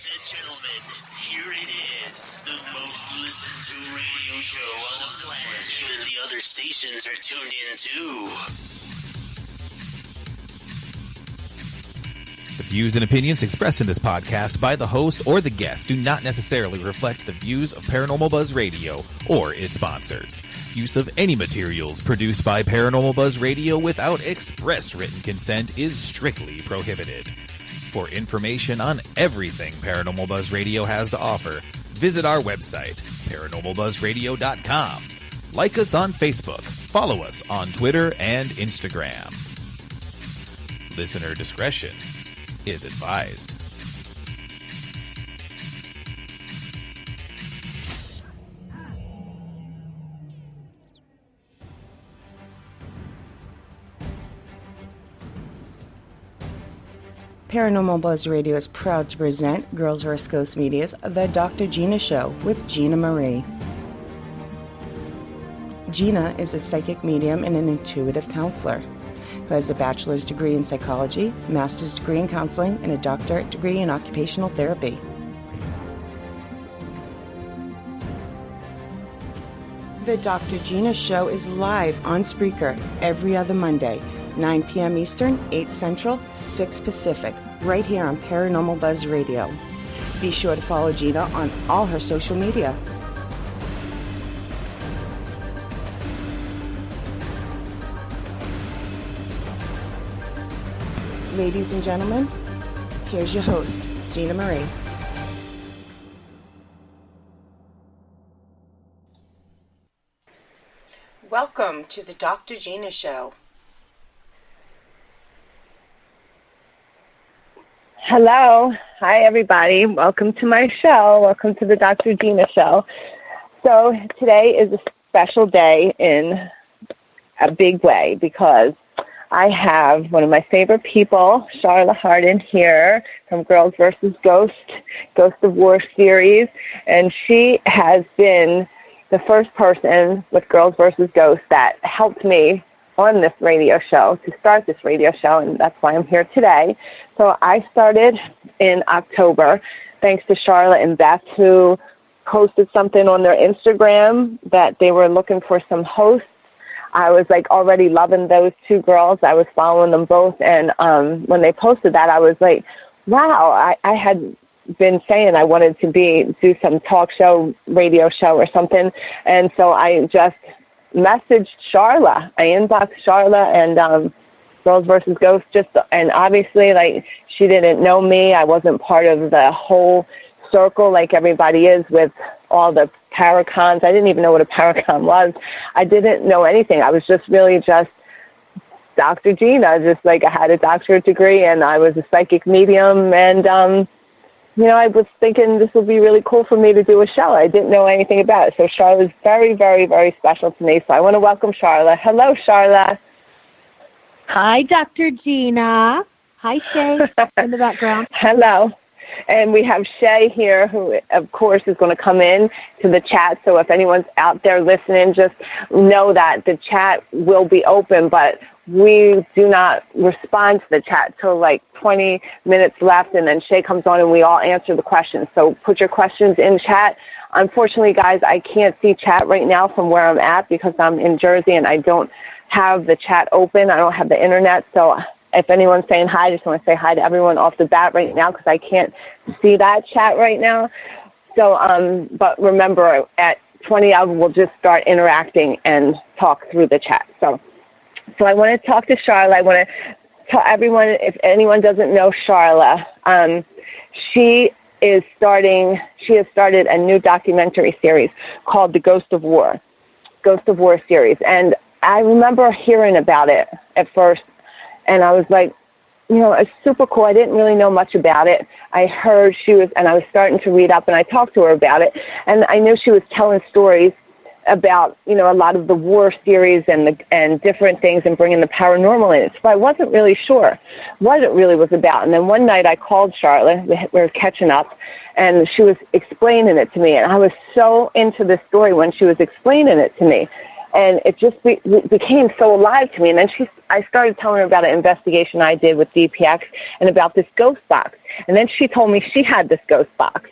Ladies and gentlemen, here it is, the most listened to radio show on the planet. Even the other stations are tuned in too. The views and opinions expressed in this podcast by the host or the guest do not necessarily reflect the views of Paranormal Buzz Radio or its sponsors. Use of any materials produced by Paranormal Buzz Radio without express written consent is strictly prohibited. For information on everything Paranormal Buzz Radio has to offer, visit our website, paranormalbuzzradio.com. Like us on Facebook, follow us on Twitter and Instagram. Listener discretion is advised. Paranormal Buzz Radio is proud to present Girls vs. Ghosts Media's The Dr. Gina Show with Gina Marie. Gina is a psychic medium and an intuitive counselor who has a bachelor's degree in psychology, master's degree in counseling, and a doctorate degree in occupational therapy. The Dr. Gina Show is live on Spreaker every other Monday, 9 p.m. Eastern, 8 Central, 6 Pacific, right here on Paranormal Buzz Radio. Be sure to follow Gina on all her social media. Ladies and gentlemen, here's your host, Gina Marie. Welcome to the Dr. Gina Show. Hello. Hi, everybody. Welcome to my show. Welcome to the Dr. Gina Show. So today is a special day in a big way because I have one of my favorite people, Sharla Hardin, here from Girls vs. Ghost of War series, and she has been the first person with Girls vs. Ghosts that helped me on this radio show, to start this radio show, and that's why I'm here today. So I started in October, thanks to Sharla and Beth, who posted something on their Instagram that they were looking for some hosts. I was like already loving those two girls. I was following them both, and when they posted that, I was like, wow, I had been saying I wanted to do some talk show, radio show or something, and so I just messaged Sharla. I inboxed Sharla and Girls vs. Ghosts, and obviously, like, she didn't know me. I wasn't part of the whole circle like everybody is with all the paracons. I didn't even know what a paracon was. I didn't know anything. I was just really just Dr. Gina, just like I had a doctorate degree and I was a psychic medium, and I was thinking this would be really cool for me to do a show. I didn't know anything about it. So Sharla is very, very, very special to me. So I want to welcome Sharla. Hello, Sharla. Hi, Dr. Gina. Hi, Shay, in the background. Hello. And we have Shay here, who, of course, is going to come in to the chat. So if anyone's out there listening, just know that the chat will be open, but we do not respond to the chat till like 20 minutes left, and then Shay comes on and we all answer the questions. So put your questions in chat. Unfortunately, guys, I can't see chat right now from where I'm at because I'm in Jersey and I don't have the chat open. I don't have the internet. So if anyone's saying hi, I just want to say hi to everyone off the bat right now because I can't see that chat right now. So, but remember, at 20 of we'll just start interacting and talk through the chat. So I want to talk to Sharla. I want to tell everyone, if anyone doesn't know Sharla, she has started a new documentary series called The Ghost of War series. And I remember hearing about it at first, and I was like, it's super cool. I didn't really know much about it. I heard and I was starting to read up, and I talked to her about it, and I knew she was telling stories about, a lot of the war series and different things and bringing the paranormal in it. So I wasn't really sure what it really was about. And then one night I called Charlotte. We were catching up, and she was explaining it to me. And I was so into this story when she was explaining it to me. And it just became so alive to me. And then I started telling her about an investigation I did with DPX and about this ghost box. And then she told me she had this ghost box.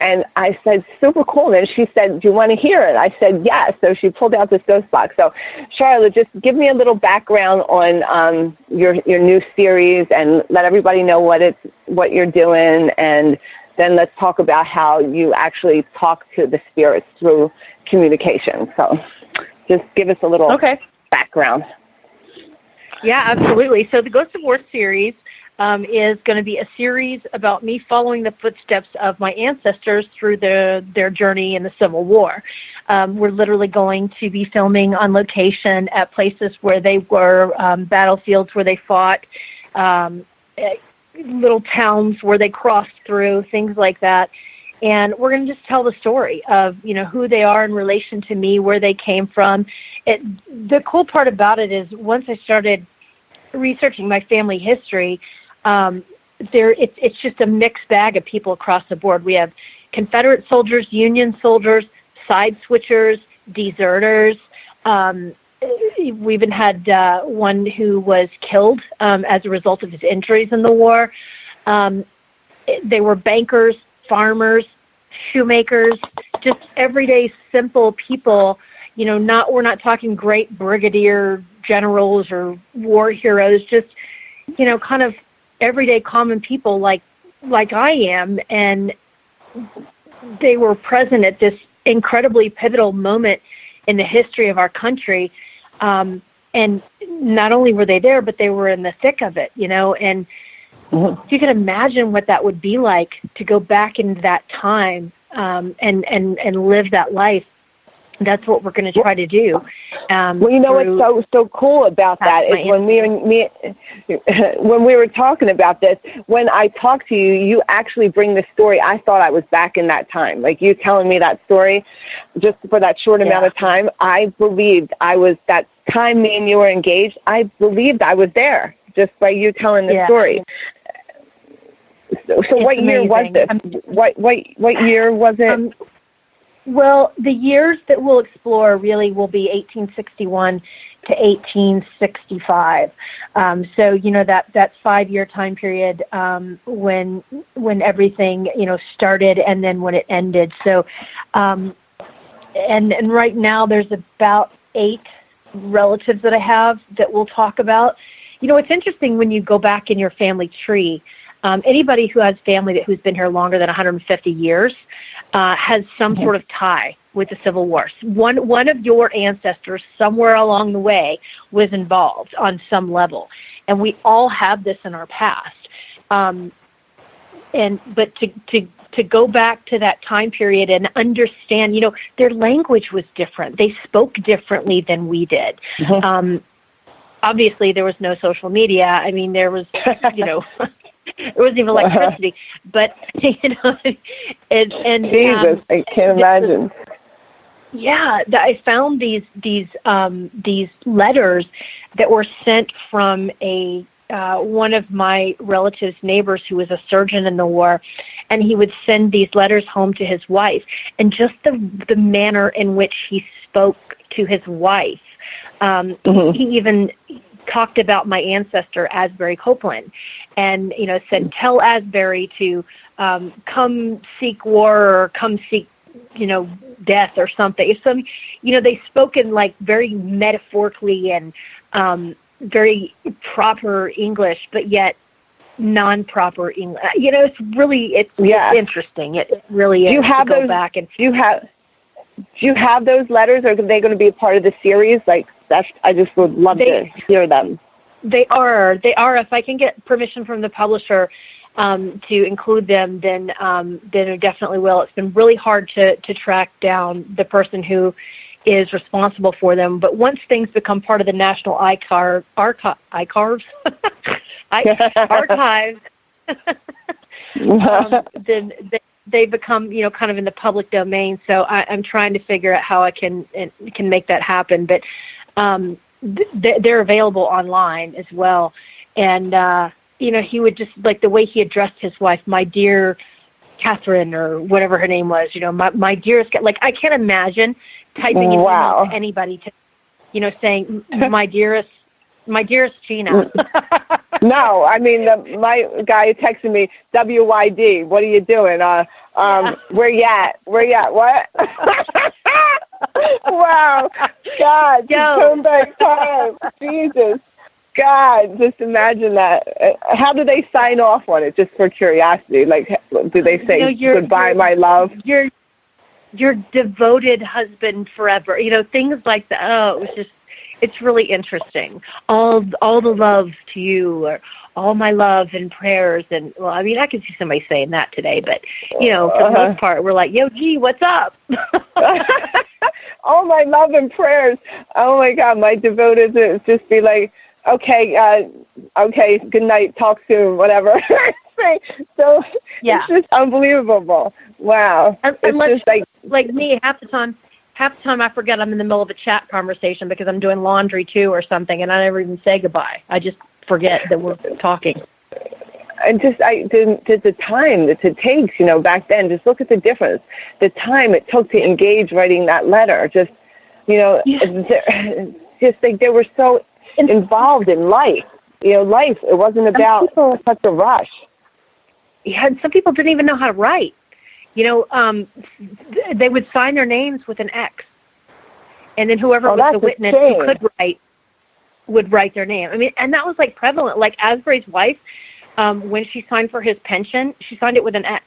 And I said, super cool. And she said, do you want to hear it? I said, yes. So she pulled out this ghost box. So, Sharla, just give me a little background on your new series and let everybody know what you're doing. And then let's talk about how you actually talk to the spirits through communication. So just give us a little background. Yeah, absolutely. So the Ghosts of War series is going to be a series about me following the footsteps of my ancestors through their journey in the Civil War. We're literally going to be filming on location at places where they were, battlefields where they fought, little towns where they crossed through, things like that. And we're going to just tell the story of, who they are in relation to me, where they came from. The cool part about it is once I started researching my family history, it's just a mixed bag of people across the board. We have Confederate soldiers, Union soldiers, side switchers, deserters. We even had one who was killed as a result of his injuries in the war. They were bankers, farmers, shoemakers, just everyday simple people. We're not talking great brigadier generals or war heroes, just kind of everyday common people like I am, and they were present at this incredibly pivotal moment in the history of our country. And not only were they there, but they were in the thick of it, and if you can imagine what that would be like to go back into that time and live that life. That's what we're going to try to do. What's so cool about that is when we were talking about this, when I talked to you, you actually bring the story. I thought I was back in that time. Like you telling me that story just for that short amount of time, I believed I was, that time me and you were engaged, I believed I was there just by you telling the story. So what year was this? What year was it? Well, the years that we'll explore really will be 1861 to 1865. So, that 5-year time period when everything, started and then when it ended. So, and right now there's about 8 relatives that I have that we'll talk about. It's interesting when you go back in your family tree. Anybody who has family who's been here longer than 150 years has some sort of tie with the Civil War. One of your ancestors somewhere along the way was involved on some level, and we all have this in our past. But to go back to that time period and understand, their language was different. They spoke differently than we did. Obviously, there was no social media. I mean, there was, it wasn't even electricity, but and Jesus, I can't imagine. I found these letters that were sent from one of my relatives' neighbors who was a surgeon in the war, and he would send these letters home to his wife, and just the manner in which he spoke to his wife. He even talked about my ancestor, Asbury Copeland, and, said, tell Asbury to come seek war or come seek, death or something. So, they spoke in very metaphorically and very proper English, but yet non-proper English. It's interesting. It really is. Do you have to go those, back and do you have those letters, or are they going to be a part of the series? I just would love to hear them. They are. If I can get permission from the publisher to include them, then it definitely will. It's been really hard to track down the person who is responsible for them. But once things become part of the National Archives, then they become, kind of in the public domain. So I'm trying to figure out how I can make that happen. But they're available online as well. And, he would just, the way he addressed his wife, my dear Catherine, or whatever her name was, my dearest, I can't imagine typing it into anybody saying, my dearest Gina. No, I mean, my guy texted me, WYD, what are you doing? Where you at? What? Wow. God, turn back time. Jesus. God, just imagine that. How do they sign off on it, just for curiosity? Like, do they say, goodbye, my love? Your devoted husband forever. Things like that. Oh, it's really interesting. All the love to you, or all my love and prayers. And, well, I mean, I can see somebody saying that today, but, for the most part, we're like, yo, G, what's up? All my love and prayers. Oh, my God, my devoted is just be like, okay, good night, talk soon, whatever. So yeah. It's just unbelievable. Wow. Unless, just like me, half the time I forget I'm in the middle of a chat conversation because I'm doing laundry too or something, and I never even say goodbye. I just forget that we're talking. And just the time that it takes, back then, just look at the difference. The time it took to engage writing that letter, just, just like they were so involved in life. Life, it wasn't about such a rush. Yeah, and some people didn't even know how to write. They would sign their names with an X, and then whoever was the witness who could write would write their name. I mean, and that was like prevalent. Like Asbury's wife, when she signed for his pension, she signed it with an X.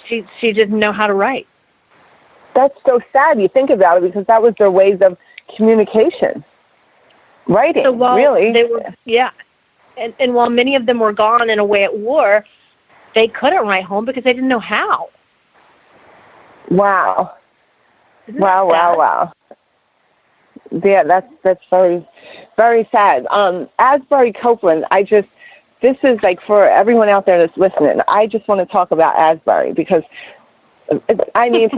She didn't know how to write. That's so sad. You think about it, because that was their ways of communication. Writing, so while really. They were, yeah. And while many of them were gone and away at war, they couldn't write home because they didn't know how. Wow. Wow. Yeah, that's very, very sad. Asbury Copeland, this is like for everyone out there that's listening, I just want to talk about Asbury because, I mean,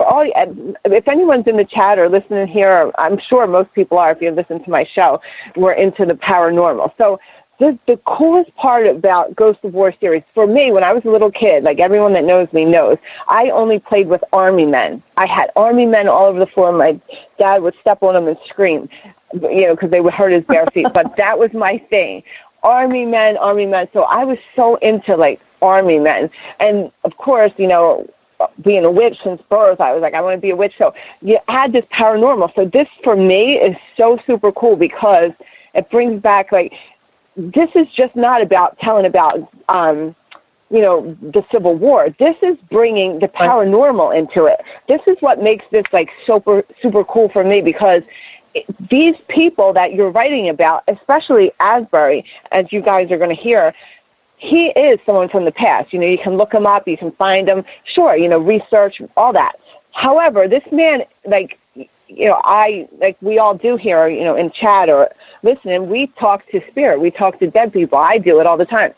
if anyone's in the chat or listening here, I'm sure most people are, if you listen to my show, we're into the paranormal. So the coolest part about Ghost of War series, for me, when I was a little kid, like everyone that knows me knows, I only played with army men. I had army men all over the floor. My dad would step on them and scream, because they would hurt his bare feet. But that was my thing. Army men. So I was so into, like, army men. And, of course, being a witch since birth, I was like, I want to be a witch. So you add this paranormal. So this, for me, is so super cool because it brings back, like, this is just not about telling about, the Civil War. This is bringing the paranormal into it. This is what makes this, like, super, super cool for me because these people that you're writing about, especially Asbury, as you guys are going to hear, he is someone from the past. You can look him up, you can find him, sure, research, all that. However, this man, like, we all do here, in chat or listening, we talk to spirit, we talk to dead people. I do it all the time.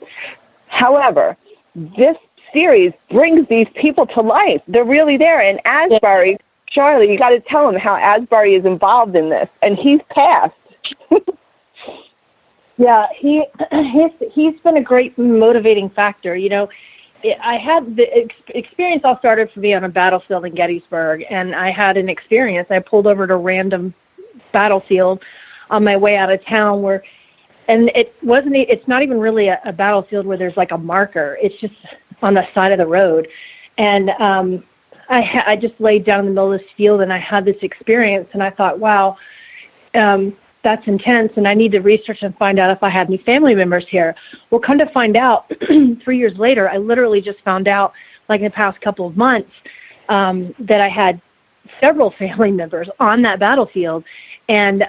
However, this series brings these people to life. They're really there. And Asbury, Charlie, you got to tell him how Asbury is involved in this, and he's passed. Yeah, he's been a great motivating factor. I had the experience all started for me on a battlefield in Gettysburg, and I had an experience. I pulled over to a random battlefield on my way out of town it's not even really a battlefield where there's like a marker. It's just on the side of the road. And I just laid down in the middle of this field, and I had this experience, and I thought, wow, that's intense, and I need to research and find out if I had any family members here. Well, come to find out, 3 years later, I literally just found out, like in the past couple of months, that I had several family members on that battlefield. And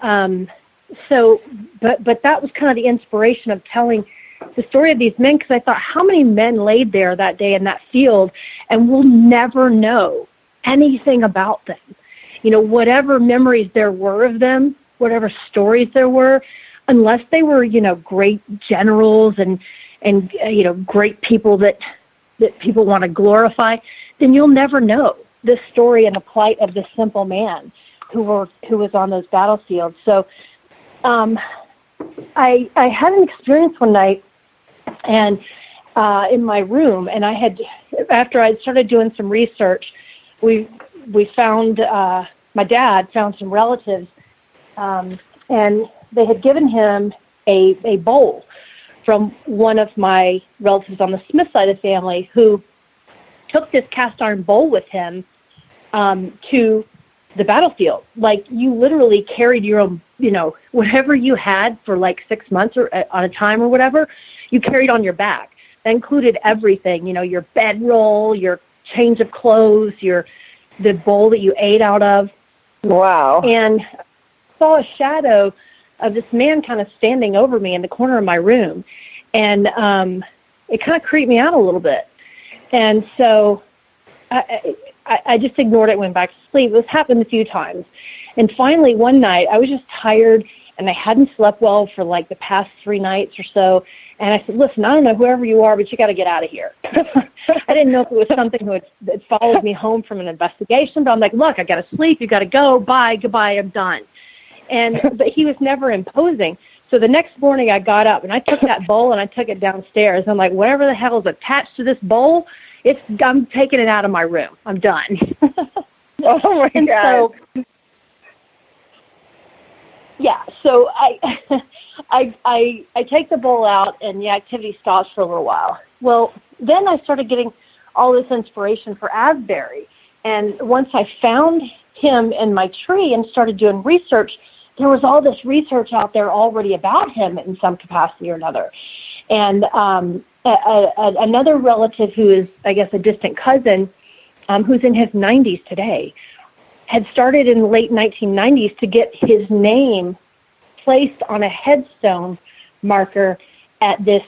but that was kind of the inspiration of telling the story of these men, because I thought, how many men laid there that day in that field, and we'll never know anything about them. Whatever memories there were of them, whatever stories there were, unless they were, great generals and great people that people want to glorify, then you'll never know the story and the plight of this simple man who was on those battlefields. So I had an experience one night, and in my room, and after I started doing some research, we found my dad found some relatives And they had given him a bowl from one of my relatives on the Smith side of the family, who took this cast iron bowl with him to the battlefield. Like, you literally carried your own, whatever you had for like 6 months or on a time or whatever, you carried on your back. That included everything, your bedroll, your change of clothes, the bowl that you ate out of. Wow. And I saw a shadow of this man kind of standing over me in the corner of my room. And it kind of creeped me out a little bit. And so I just ignored it, went back to sleep. This happened a few times. And finally, one night, I was just tired, and I hadn't slept well for like the past 3 nights or so. And I said, listen, I don't know whoever you are, but you got to get out of here. I didn't know if it was something that followed me home from an investigation, but I'm like, look, I got to sleep. You got to go. Bye. Goodbye. I'm done. But he was never imposing. So the next morning I got up and I took that bowl and I took it downstairs. I'm like, whatever the hell is attached to this bowl, I'm taking it out of my room. I'm done. Oh my God. So I take the bowl out and the activity stops for a little while. Well, then I started getting all this inspiration for Asbury. And once I found him in my tree and started doing research, there was all this research out there already about him in some capacity or another. And another relative who is, I guess, a distant cousin, who's in his 90s today, had started in the late 1990s to get his name placed on a headstone marker at this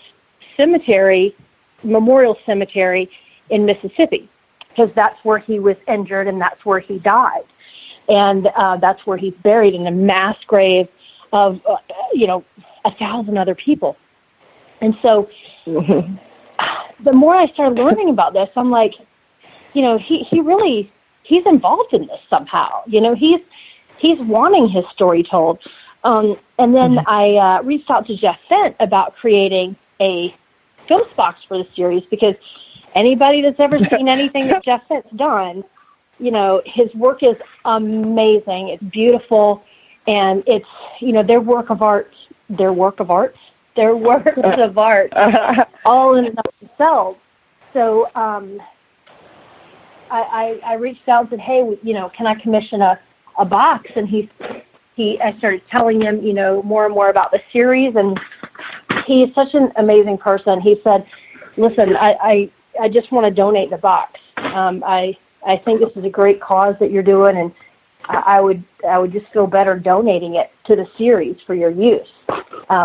cemetery, memorial cemetery in Mississippi, because that's where he was injured and that's where he died. And that's where he's buried in a mass grave of, 1,000 other people. And so the more I started learning about this, I'm like, he's involved in this somehow. He's wanting his story told. And then I reached out to Jeff Fent about creating a ghost box for the series, because anybody that's ever seen anything that Jeff Fent's done, his work is amazing. It's beautiful, and it's, their works of art, all in and of themselves. So I reached out and said, hey, can I commission a box? And I started telling him, more and more about the series, and he's such an amazing person. He said, listen, I just want to donate the box. I think this is a great cause that you're doing, and I would just feel better donating it to the series for your use,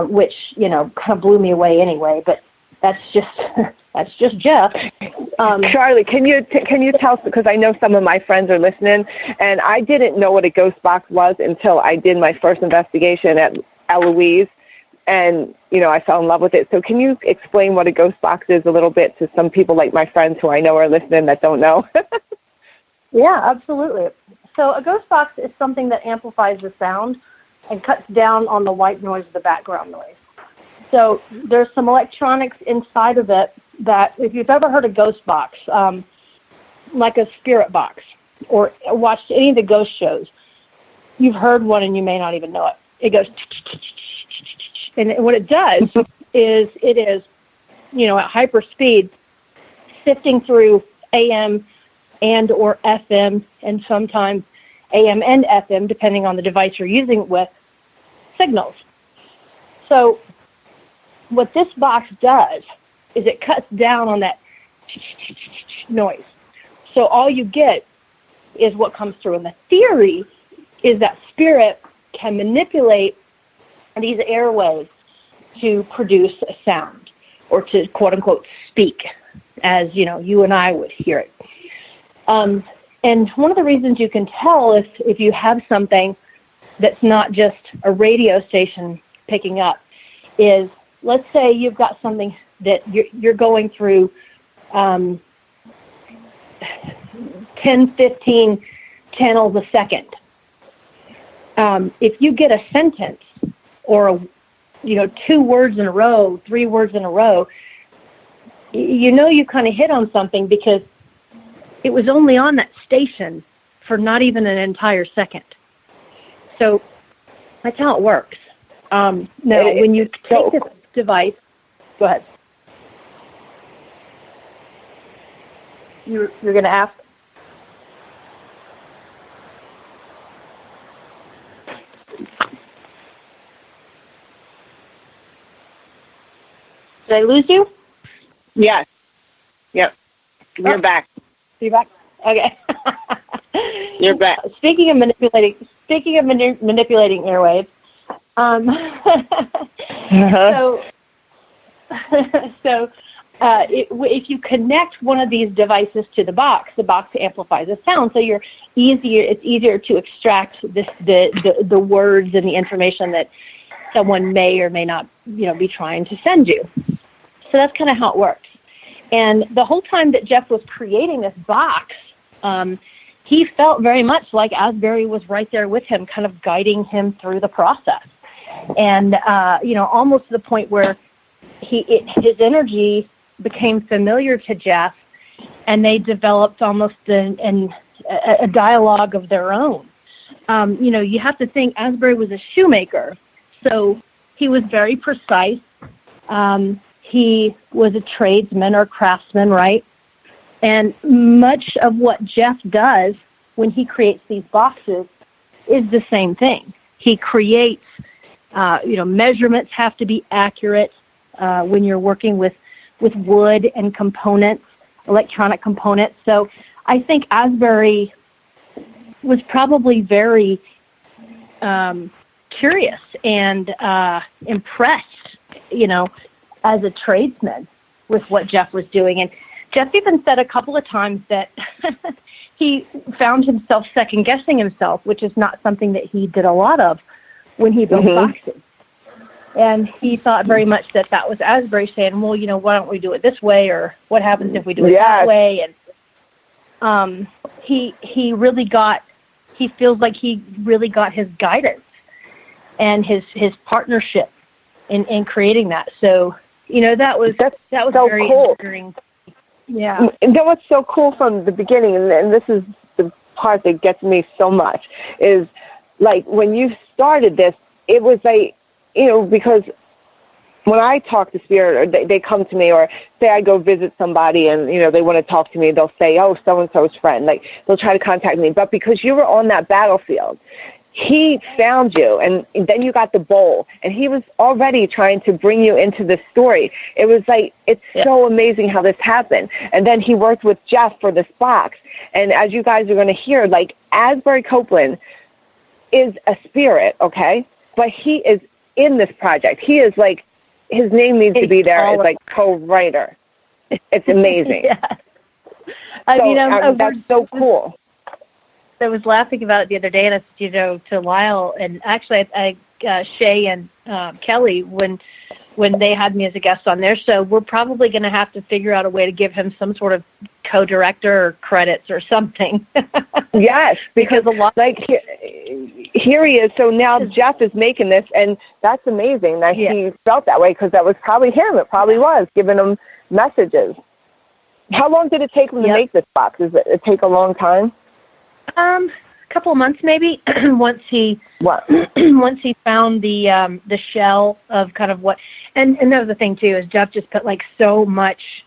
which, kind of blew me away anyway, but that's just Jeff. Charlie, can you tell, because I know some of my friends are listening, and I didn't know what a ghost box was until I did my first investigation at Eloise, and, I fell in love with it. So can you explain what a ghost box is a little bit to some people like my friends who I know are listening that don't know? Yeah, absolutely. So a ghost box is something that amplifies the sound and cuts down on the white noise of the background noise. So there's some electronics inside of it that, if you've ever heard a ghost box, like a spirit box, or watched any of the ghost shows, you've heard one and you may not even know it. It goes, and what it does is it is, at hyper speed, sifting through AM and or FM, and sometimes AM and FM, depending on the device you're using it with, signals. So what this box does is it cuts down on that noise. So all you get is what comes through. And the theory is that spirit can manipulate these airwaves to produce a sound, or to, quote unquote, speak, as, you and I would hear it. And one of the reasons you can tell if you have something that's not just a radio station picking up is, let's say you've got something that you're going through 10, 15 channels a second. If you get a sentence or 2 words in a row, 3 words in a row, you kind of hit on something, because it was only on that station for not even an entire second. So That's how it works. When you take this device, go ahead. You're going to ask? Did I lose you? Yes. Yep. You're back. You're back? Okay. You're back. Speaking of manipulating airwaves, if you connect one of these devices to the box amplifies the sound, so it's easier to extract the words and the information that someone may or may not, be trying to send you. So that's kind of how it works. And the whole time that Jeff was creating this box, he felt very much like Asbury was right there with him, kind of guiding him through the process. And, almost to the point where his energy became familiar to Jeff, and they developed almost a dialogue of their own. You have to think Asbury was a shoemaker, so he was very precise. He was a tradesman or craftsman, right? And much of what Jeff does when he creates these boxes is the same thing. He creates, measurements have to be accurate when you're working with wood and components, electronic components. So I think Asbury was probably very curious and impressed, as a tradesman with what Jeff was doing. And Jeff even said a couple of times that he found himself second-guessing himself, which is not something that he did a lot of when he built boxes. And he thought very much that was Asbury saying, well, why don't we do it this way, or what happens if we do it that way? And he feels like he really got his guidance and his partnership in creating that. So, that was so very cool. Inspiring. Yeah. And that was so cool from the beginning, and this is the part that gets me so much, is like when you started this, it was like, because when I talk to spirit, or they come to me, or say I go visit somebody and, they want to talk to me, they'll say, oh, so-and-so's friend. Like, they'll try to contact me. But because you were on that battlefield, he found you, and then you got the bowl, and he was already trying to bring you into this story. It was like, it's so amazing how this happened. And then he worked with Jeff for this box. And as you guys are going to hear, like, Asbury Copeland is a spirit, okay? But he is in this project. He is like, his name needs to be there as like co-writer. It's amazing. That's so cool. I was laughing about it the other day, and I said, to Lyle, and actually Shay and Kelly, when they had me as a guest on their show, we're probably going to have to figure out a way to give him some sort of co-director or credits or something. Yes, because a lot, like, here he is. So now Jeff is making this, and that's amazing that he felt that way, because that was probably him. It probably was, giving him messages. How long did it take him to make this box? Does it take a long time? A couple of months maybe. once he found the shell of kind of what, and that was the thing too, is Jeff just put like so much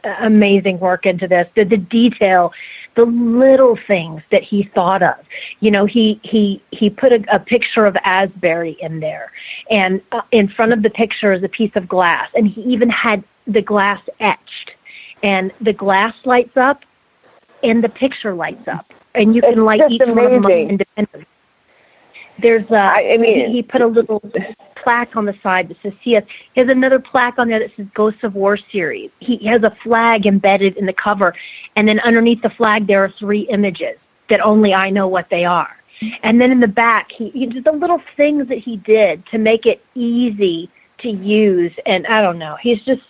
amazing work into this. The detail, the little things that he thought of. He put a picture of Asbury in there, and in front of the picture is a piece of glass, and he even had the glass etched, and the glass lights up, and the picture lights up. And you can light each one of them independently. There's he put a little plaque on the side that says CS. He has another plaque on there that says Ghosts of War series. He has a flag embedded in the cover, and then underneath the flag there are 3 images that only I know what they are. And then in the back, he just the little things that he did to make it easy to use. And I don't know, it's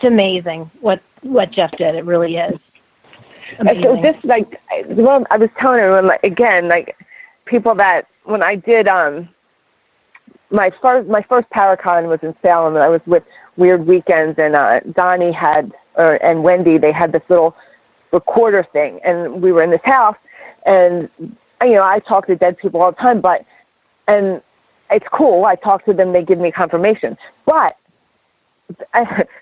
amazing what Jeff did. It really is. Amazing. So this, like, well, I was telling everyone, like, again, like, people that when I did my first Paracon was in Salem, and I was with Weird Weekends, and Donnie and Wendy, they had this little recorder thing, and we were in this house, and I talk to dead people all the time, but And it's cool. I talk to them. They give me confirmation. But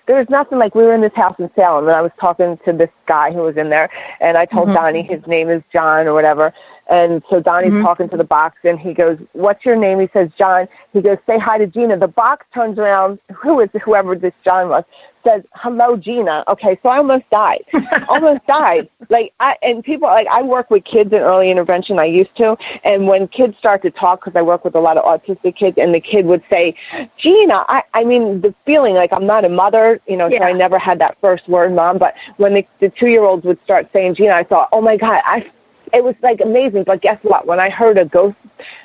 there's nothing like, we were in this house in Salem, and I was talking to this guy who was in there, and I told Donnie his name is John or whatever. And so Donnie's talking to the box, and he goes, "What's your name?" He says, "John." He goes, "Say hi to Gina." The box turns around, whoever this John was, says, "Hello, Gina." Okay, so I almost died. And people, I work with kids in early intervention, I used to, and when kids start to talk, because I work with a lot of autistic kids, and the kid would say, "Gina," I mean, the feeling like I'm not a mother, so I never had that first word, Mom, but when the 2-year-olds would start saying Gina, I thought, oh my God, it was like amazing. But guess what? When I heard a ghost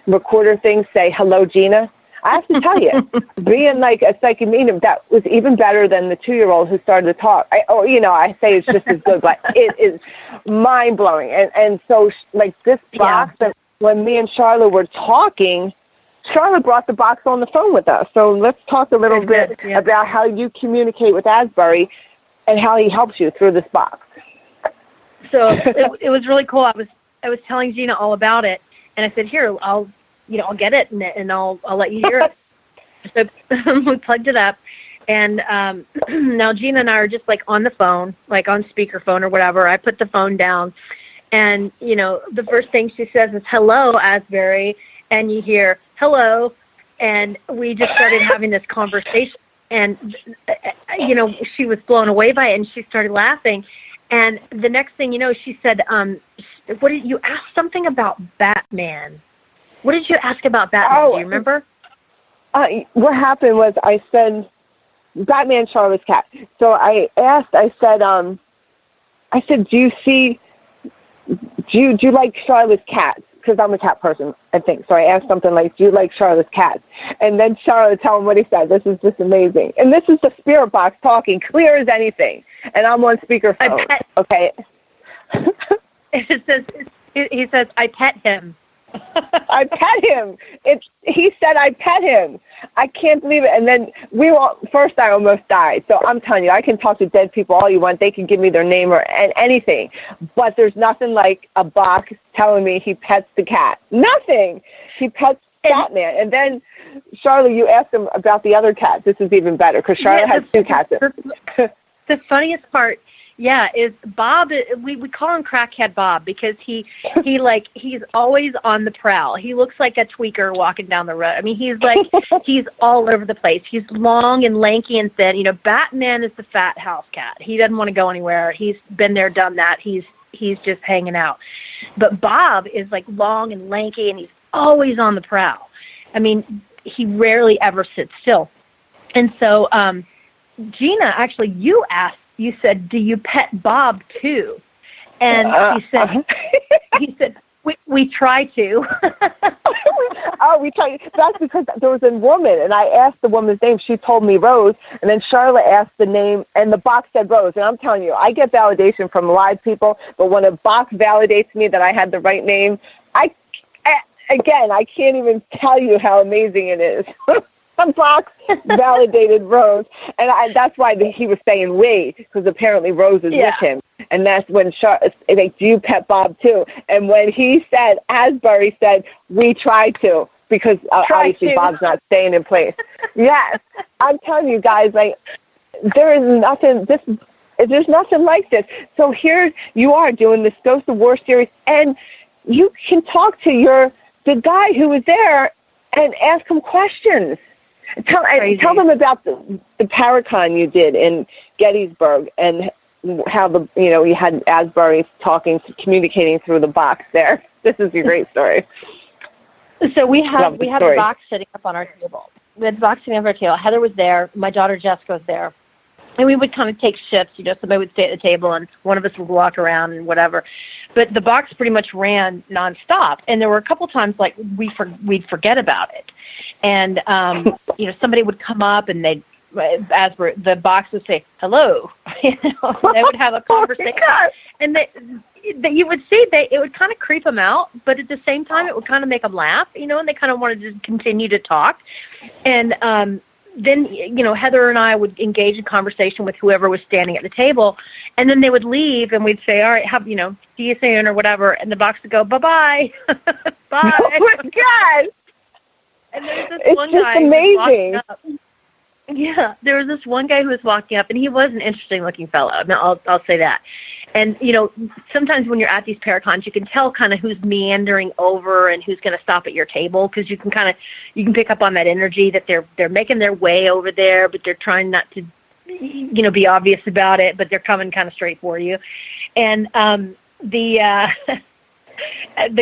recorder thing say, "Hello, Gina," I have to tell you, being like a psychic medium, that was even better than the 2-year-old who started to talk. I say it's just as good, but it is mind-blowing. And so, like, this box, when me and Sharla were talking, Sharla brought the box on the phone with us. So let's talk a little bit about how you communicate with Asbury and how he helps you through this box. So it was really cool. I was telling Gina all about it, and I said, "Here, I'll get it, and I'll let you hear it." So we plugged it up, and now Gina and I are just like on the phone, like on speakerphone or whatever. I put the phone down, and the first thing she says is, "Hello, Asbury," and you hear "Hello," and we just started having this conversation, and she was blown away by it, and she started laughing. And the next thing you know, she said, "What did you ask something about Batman? What did you ask about Batman? Do you remember?" What happened was I said, "Batman, Charlotte's cat." So I said, "Do you like Charlotte's cats?" Because I'm a cat person, I think. So I asked something like, "Do you like Charlotte's cats?" And then Charlotte tell him what he said. This is just amazing. And this is the spirit box talking, clear as anything. And I'm on speakerphone. Okay. He says, "I pet him." I pet him. He said I pet him. I can't believe it. And then first I almost died. So I'm telling you, I can talk to dead people all you want. They can give me their name or anything. But there's nothing like a box telling me he pets the cat. Nothing. He pets Batman. And then, Charlotte, you asked him about the other cat. This is even better because Charlotte has 2 cats. The funniest part, is Bob. We call him Crackhead Bob because he's always on the prowl. He looks like a tweaker walking down the road. I mean, he's all over the place. He's long and lanky and thin. Batman is the fat house cat. He doesn't want to go anywhere. He's been there, done that. He's just hanging out. But Bob is like long and lanky, and he's always on the prowl. I mean, he rarely ever sits still. And so, Gina, actually, you said, "Do you pet Bob too?" And he said, we try to. We try. That's because there was a woman, and I asked the woman's name. She told me Rose, and then Charlotte asked the name, and the box said Rose. And I'm telling you, I get validation from live people, but when a box validates me that I had the right name, I can't even tell you how amazing it is. The box validated Rose, and that's why he was saying we, because apparently Rose is with him. And that's when do you pet Bob too? And when he said, Asbury said, "We try to," because obviously Bob's not staying in place. Yes, I'm telling you guys, like, there is nothing. There's nothing like this. So here you are doing this Ghost of War series, and you can talk to the guy who was there and ask him questions. Tell them about the Paracon you did in Gettysburg and how you had Asbury communicating through the box there. This is a great story. So we had the box sitting up on our table. We had the box sitting up on our table. Heather was there. My daughter Jessica was there. And we would kind of take shifts. Somebody would stay at the table and one of us would walk around and whatever. But the box pretty much ran nonstop. And there were a couple times like we'd forget about it. And, somebody would come up and the box would say, "Hello." They would have a conversation. And you would see it would kind of creep them out, but at the same time, it would kind of make them laugh, and they kind of wanted to continue to talk. And then, Heather and I would engage in conversation with whoever was standing at the table, and then they would leave, and we'd say, "All right, see you soon," or whatever, and the box would go, "Bye-bye." Bye. Oh, my God. And there's this it's one just guy amazing. Yeah, there was this one guy who was walking up, and he was an interesting-looking fellow. I mean, I'll say that. And, you know, sometimes when you're at these paracons, you can tell kind of who's meandering over and who's going to stop at your table, because you can pick up on that energy that they're making their way over there, but they're trying not to, you know, be obvious about it, but they're coming kind of straight for you. And the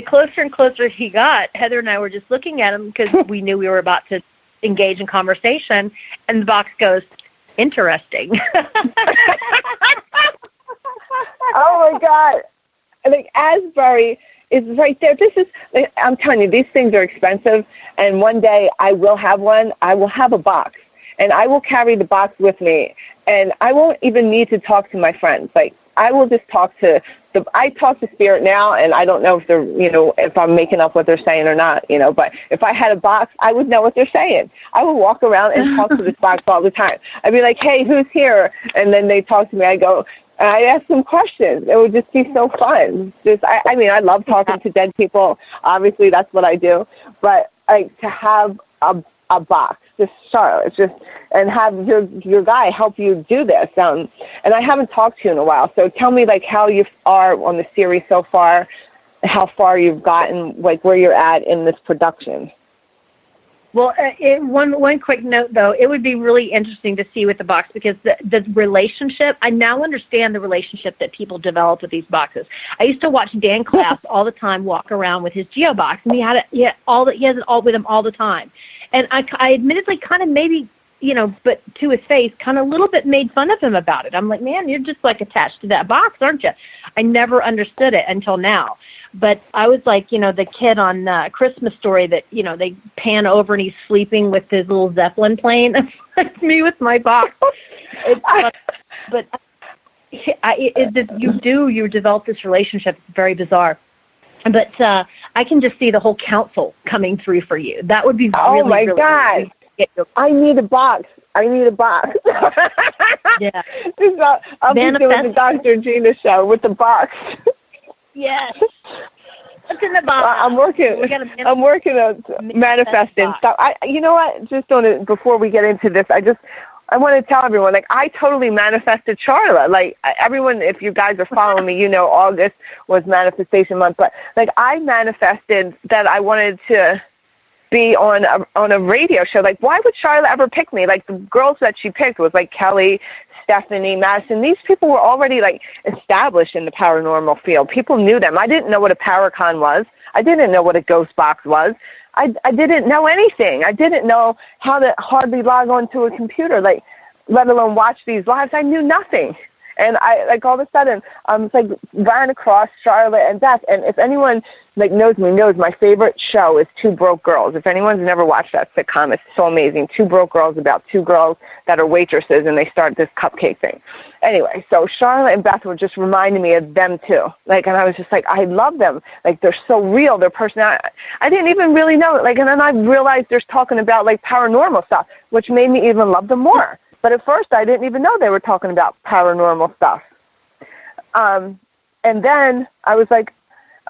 closer and closer he got, Heather and I were just looking at him because we knew we were about to engage in conversation, and the box goes, interesting. Oh my God. Like Asbury is right there. This is, I'm telling you, these things are expensive, and one day I will have one. I will have a box, and I will carry the box with me, and I won't even need to talk to my friends. Like, I will just talk to I talk to spirit now, and I don't know if they're, you know, if I'm making up what they're saying or not, you know, but if I had a box, I would know what they're saying. I would walk around and talk to this box all the time. I'd be like, hey, who's here? And then they talk to me. I go, and I ask them questions. It would just be so fun. Just, I mean, I love talking to dead people. Obviously, that's what I do. But like, to have a box, just Charlotte, just, and have your guy help you do this. And I haven't talked to you in a while, so tell me like how you are on the series so far, how far you've gotten, like where you're at in this production. Well, one quick note, though, it would be really interesting to see with the box, because the relationship, I now understand the relationship that people develop with these boxes. I used to watch Dan Klaus all the time walk around with his Geo box, and he has it all with him all the time. And I admittedly kind of maybe, you know, but to his face, kind of a little bit made fun of him about it. I'm like, man, you're just like attached to that box, aren't you? I never understood it until now. But I was like, you know, the kid on Christmas Story that, you know, they pan over and he's sleeping with his little Zeppelin plane. That's like me with my box. But you develop this relationship. It's very bizarre. But I can just see the whole council coming through for you. That would be really, oh my really God. I need a box. Yeah. I'll be doing the Dr. Gina show with the box. Yes. What's in the box? I'm working on manifesting stuff. You know what? Just before we get into this, I want to tell everyone, like, I totally manifested Sharla. Like, everyone, if you guys are following me, you know August was manifestation month. But, like, I manifested that I wanted to be on a radio show. Like, why would Sharla ever pick me? Like, the girls that she picked was, like, Kelly, Stephanie, Madison. These people were already, like, established in the paranormal field. People knew them. I didn't know what a paracon was. I didn't know what a ghost box was. I didn't know anything. I didn't know how to hardly log on to a computer, like, let alone watch these lives. I knew nothing. And I, like, all of a sudden, ran across Charlotte and Beth. And if anyone, like, knows me, knows my favorite show is Two Broke Girls. If anyone's never watched that sitcom, it's so amazing. Two Broke Girls, about two girls that are waitresses, and they start this cupcake thing. Anyway, so Charlotte and Beth were just reminding me of them, too. Like, and I was just like, I love them. Like, they're so real, their personality. I didn't even really know it. Like, and then I realized there's talking about, like, paranormal stuff, which made me even love them more. But at first, I didn't even know they were talking about paranormal stuff. And then I was like,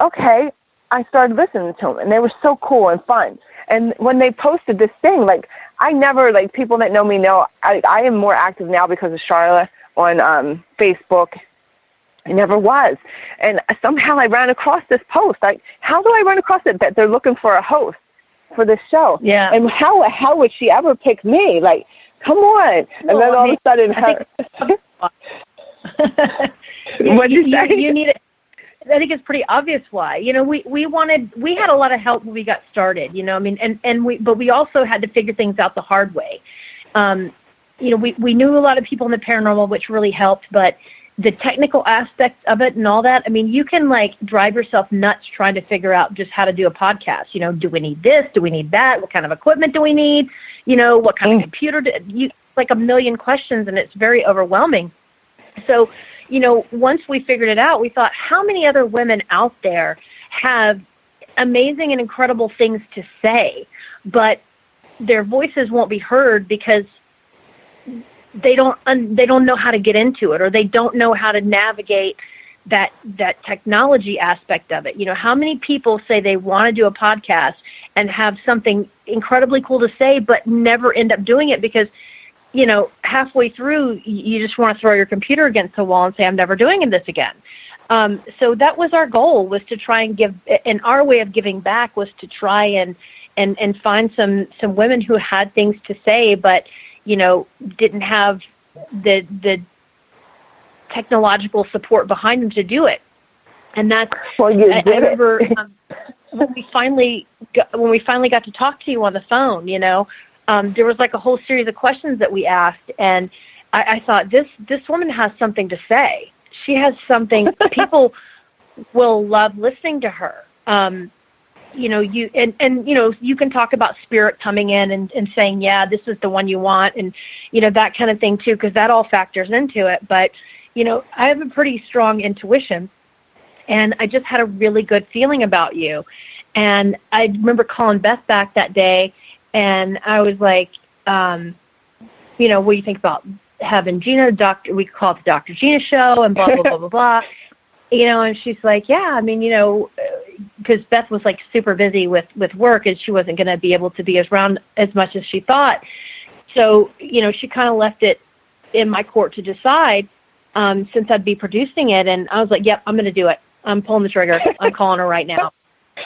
okay, I started listening to them, and they were so cool and fun. And when they posted this thing, like, I never, like, people that know me know, I am more active now because of Sharla on Facebook. I never was. And somehow I ran across this post. Like, how do I run across it? That they're looking for a host for this show. Yeah. And how would she ever pick me? Like, come on. And then all of a sudden, what'd you say? You need it. I think it's pretty obvious why. You know, we had a lot of help when we got started, you know, I mean, but we also had to figure things out the hard way. You know, we knew a lot of people in the paranormal, which really helped, but the technical aspects of it and all that, I mean, you can, like, drive yourself nuts trying to figure out just how to do a podcast. You know, do we need this? Do we need that? What kind of equipment do we need? You know, what kind of computer? Like a million questions, and it's very overwhelming. So, you know, once we figured it out, we thought, how many other women out there have amazing and incredible things to say, but their voices won't be heard because they don't know how to get into it, or they don't know how to navigate that technology aspect of it. You know, how many people say they want to do a podcast and have something incredibly cool to say, but never end up doing it because, you know, halfway through, you just want to throw your computer against the wall and say, I'm never doing this again. So that was our goal, was to try and give, and our way of giving back was to try and find some women who had things to say, but, you know, didn't have the technological support behind them to do it. And that's, I remember when we finally got to talk to you on the phone, you know, there was like a whole series of questions that we asked, and I thought, this woman has something to say. She has something. People will love listening to her. You know, you know, you can talk about spirit coming in and saying, yeah, this is the one you want, and, you know, that kind of thing too, because that all factors into it. But, you know, I have a pretty strong intuition, and I just had a really good feeling about you. And I remember calling Beth back that day, and I was like, you know, what do you think about having Gina, we call it the Dr. Gina show, and blah, blah, blah, blah, blah. You know, and she's like, yeah, I mean, you know, because Beth was like super busy with work, and she wasn't going to be able to be around as much as she thought. So, you know, she kind of left it in my court to decide, since I'd be producing it. And I was like, yep, I'm going to do it. I'm pulling the trigger. I'm calling her right now.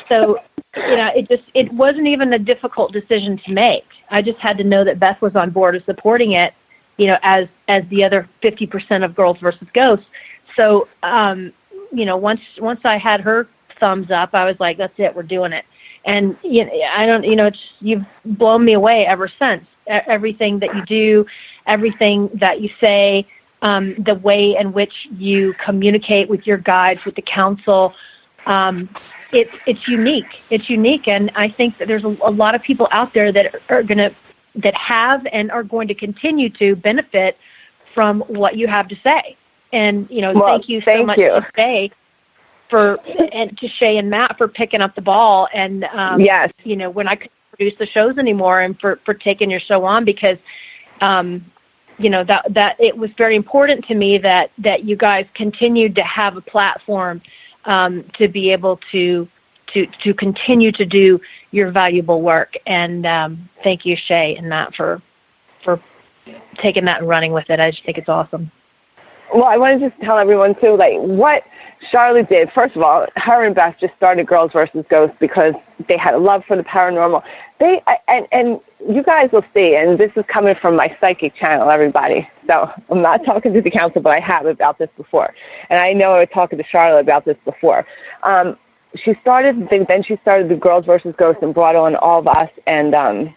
So, you know, it wasn't even a difficult decision to make. I just had to know that Beth was on board with supporting it, you know, as the other 50% of Girls versus Ghosts. So, you know, once I had her thumbs up, I was like, that's it, we're doing it. And, you know, you've blown me away ever since. Everything that you do, everything that you say, the way in which you communicate with your guides, with the council, it's unique. It's unique. And I think that there's a lot of people out there that have and are going to continue to benefit from what you have to say. And, you know, thank you so much to Shay to Shay and Matt for picking up the ball. And, yes, you know, when I couldn't produce the shows anymore, and for taking your show on, because, you know, that it was very important to me that you guys continued to have a platform, to be able to continue to do your valuable work. And, thank you, Shay and Matt, for taking that and running with it. I just think it's awesome. Well, I want to just tell everyone, too, like, what Sharla did. First of all, her and Beth just started Girls versus Ghosts because they had a love for the paranormal. And you guys will see, and this is coming from my psychic channel, everybody. So I'm not talking to the council, but I have about this before. And I know I was talking to Sharla about this before. Then she started the Girls versus Ghosts and brought on all of us. And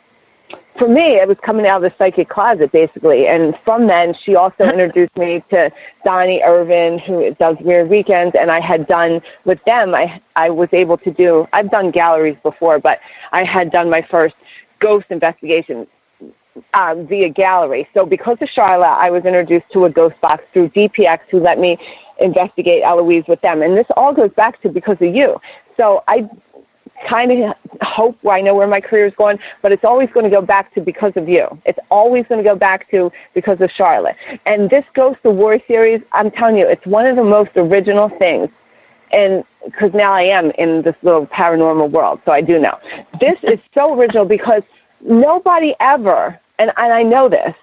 for me, it was coming out of the psychic closet, basically. And from then, she also introduced me to Donnie Irvin, who does Weird Weekends. And I had done with them, I was able to do, I've done galleries before, but I had done my first ghost investigation via gallery. So because of Sharla, I was introduced to a ghost box through DPX, who let me investigate Eloise with them. And this all goes back to because of you. So I kind of hope I know where my career is going, but it's always going to go back to because of you. It's always going to go back to because of Charlotte. And this Ghost of War series, I'm telling you, it's one of the most original things. And because now I am in this little paranormal world, so I do know. This is so original because nobody ever, and I know this,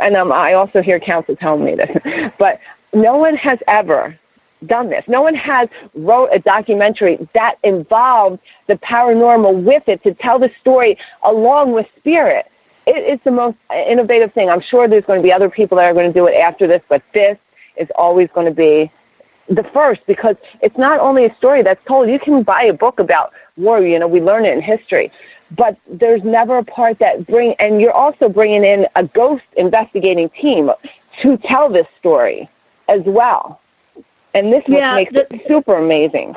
and I also hear counsel telling me this, but no one has ever done this. No one has wrote a documentary that involved the paranormal with it to tell the story along with spirit. It's the most innovative thing. I'm sure there's going to be other people that are going to do it after this, but this is always going to be the first, because it's not only a story that's told. You can buy a book about war, you know, we learn it in history, but there's never a part that and you're also bringing in a ghost investigating team to tell this story as well. And this makes it super amazing.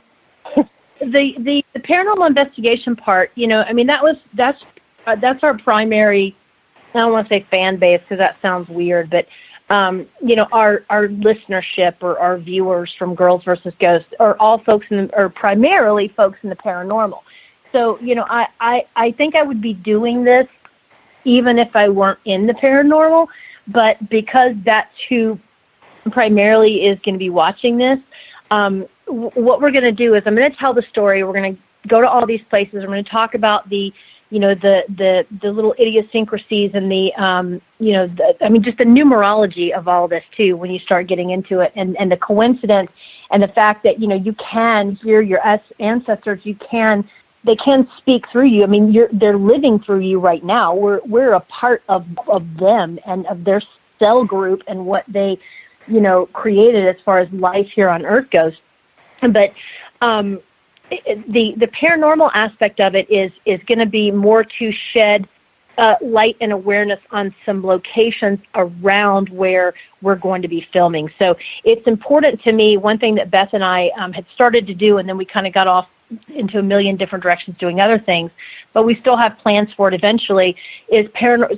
The paranormal investigation part, you know, I mean, that's our primary, I don't want to say fan base because that sounds weird, but, you know, our listenership or our viewers from Girls versus Ghosts are all primarily folks in the paranormal. So, you know, I think I would be doing this even if I weren't in the paranormal, but because that's who primarily is going to be watching this, what we're going to do is I'm going to tell the story. We're going to go to all these places. We're going to talk about the little idiosyncrasies and just the numerology of all this too when you start getting into it, and the coincidence and the fact that, you can hear your ancestors, they can speak through you. I mean, they're living through you right now. We're a part of them and of their cell group and what they, created as far as life here on Earth goes. But the paranormal aspect of it is going to be more to shed light and awareness on some locations around where we're going to be filming. So it's important to me. One thing that Beth and I had started to do, and then we kind of got off into a million different directions doing other things, but we still have plans for it eventually, is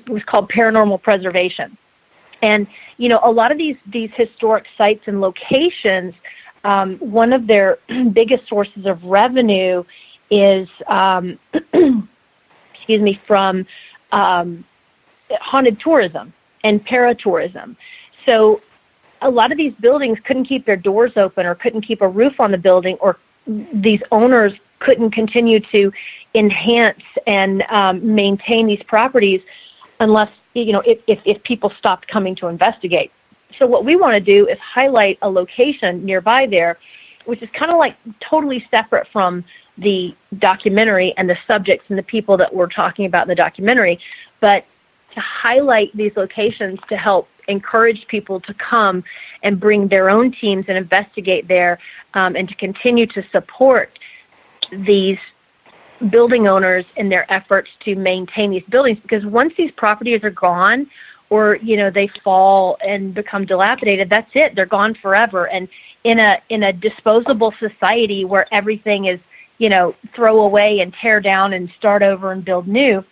what's called paranormal preservation. And, a lot of these historic sites and locations, one of their biggest sources of revenue is, from haunted tourism and paratourism. So a lot of these buildings couldn't keep their doors open or couldn't keep a roof on the building, or these owners couldn't continue to enhance and maintain these properties unless, if people stopped coming to investigate. So what we want to do is highlight a location nearby there, which is kind of like totally separate from the documentary and the subjects and the people that we're talking about in the documentary, but to highlight these locations to help encourage people to come and bring their own teams and investigate there, and to continue to support these building owners in their efforts to maintain these buildings. Because once these properties are gone, or they fall and become dilapidated, that's it. They're gone forever. And in a disposable society where everything is throw away and tear down and start over and build new,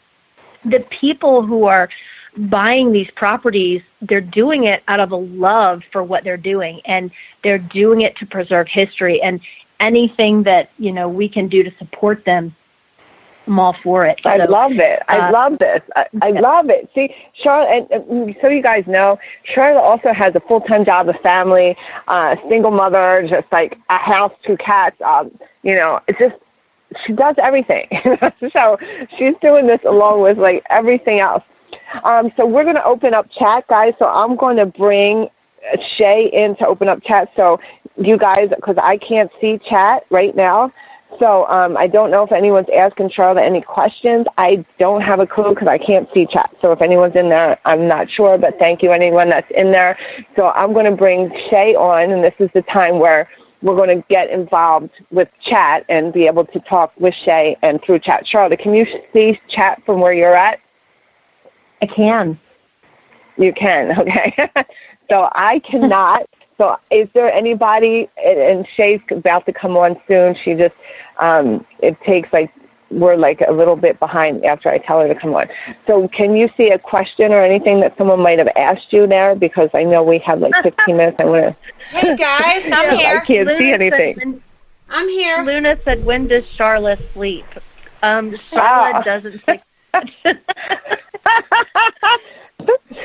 the people who are buying these properties, they're doing it out of a love for what they're doing, and they're doing it to preserve history. And anything that we can do to support them, I'm all for it. I love it. I love this. I love it. See, Sharla, and so you guys know, Sharla also has a full-time job, a family, single mother, just like a house, 2 cats. It's just, she does everything. So she's doing this along with like everything else. So we're going to open up chat, guys. So I'm going to bring Shay in to open up chat. So you guys, because I can't see chat right now. So I don't know if anyone's asking Sharla any questions. I don't have a clue because I can't see chat. So if anyone's in there, I'm not sure. But thank you, anyone that's in there. So I'm going to bring Shay on, and this is the time where we're going to get involved with chat and be able to talk with Shay and through chat. Sharla, can you see chat from where you're at? I can. You can, okay. So I cannot. So is there anybody, and Shay's about to come on soon. She just, it takes we're a little bit behind after I tell her to come on. So can you see a question or anything that someone might have asked you there? Because I know we have 15 minutes. I want to. Hey guys, I'm here. I can't see anything. I'm here. Luna said, when does Sharla sleep? Sharla doesn't sleep. That's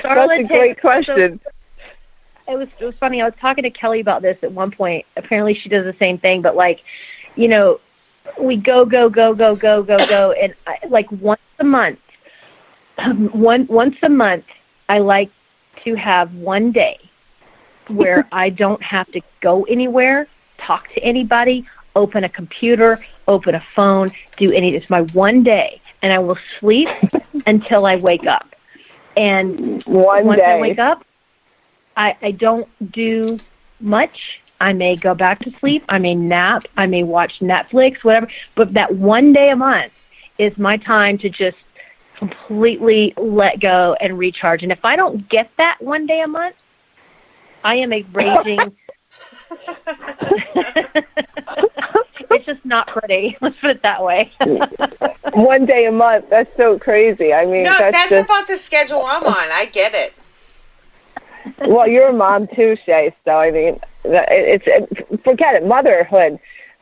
a great question. It was funny. I was talking to Kelly about this at one point. Apparently she does the same thing, but we go, and once a month, I like to have one day where I don't have to go anywhere, talk to anybody, open a computer, open a phone, do any. It's my one day, and I will sleep until I wake up. And once I wake up, I don't do much. I may go back to sleep. I may nap. I may watch Netflix, whatever. But that one day a month is my time to just completely let go and recharge. And if I don't get that one day a month, I am a raging... It's just not pretty. Let's put it that way. One day a month. That's so crazy. I mean, no, that's about the schedule I'm on. I get it. Well, you're a mom too, Shay. So I mean, forget it. Motherhood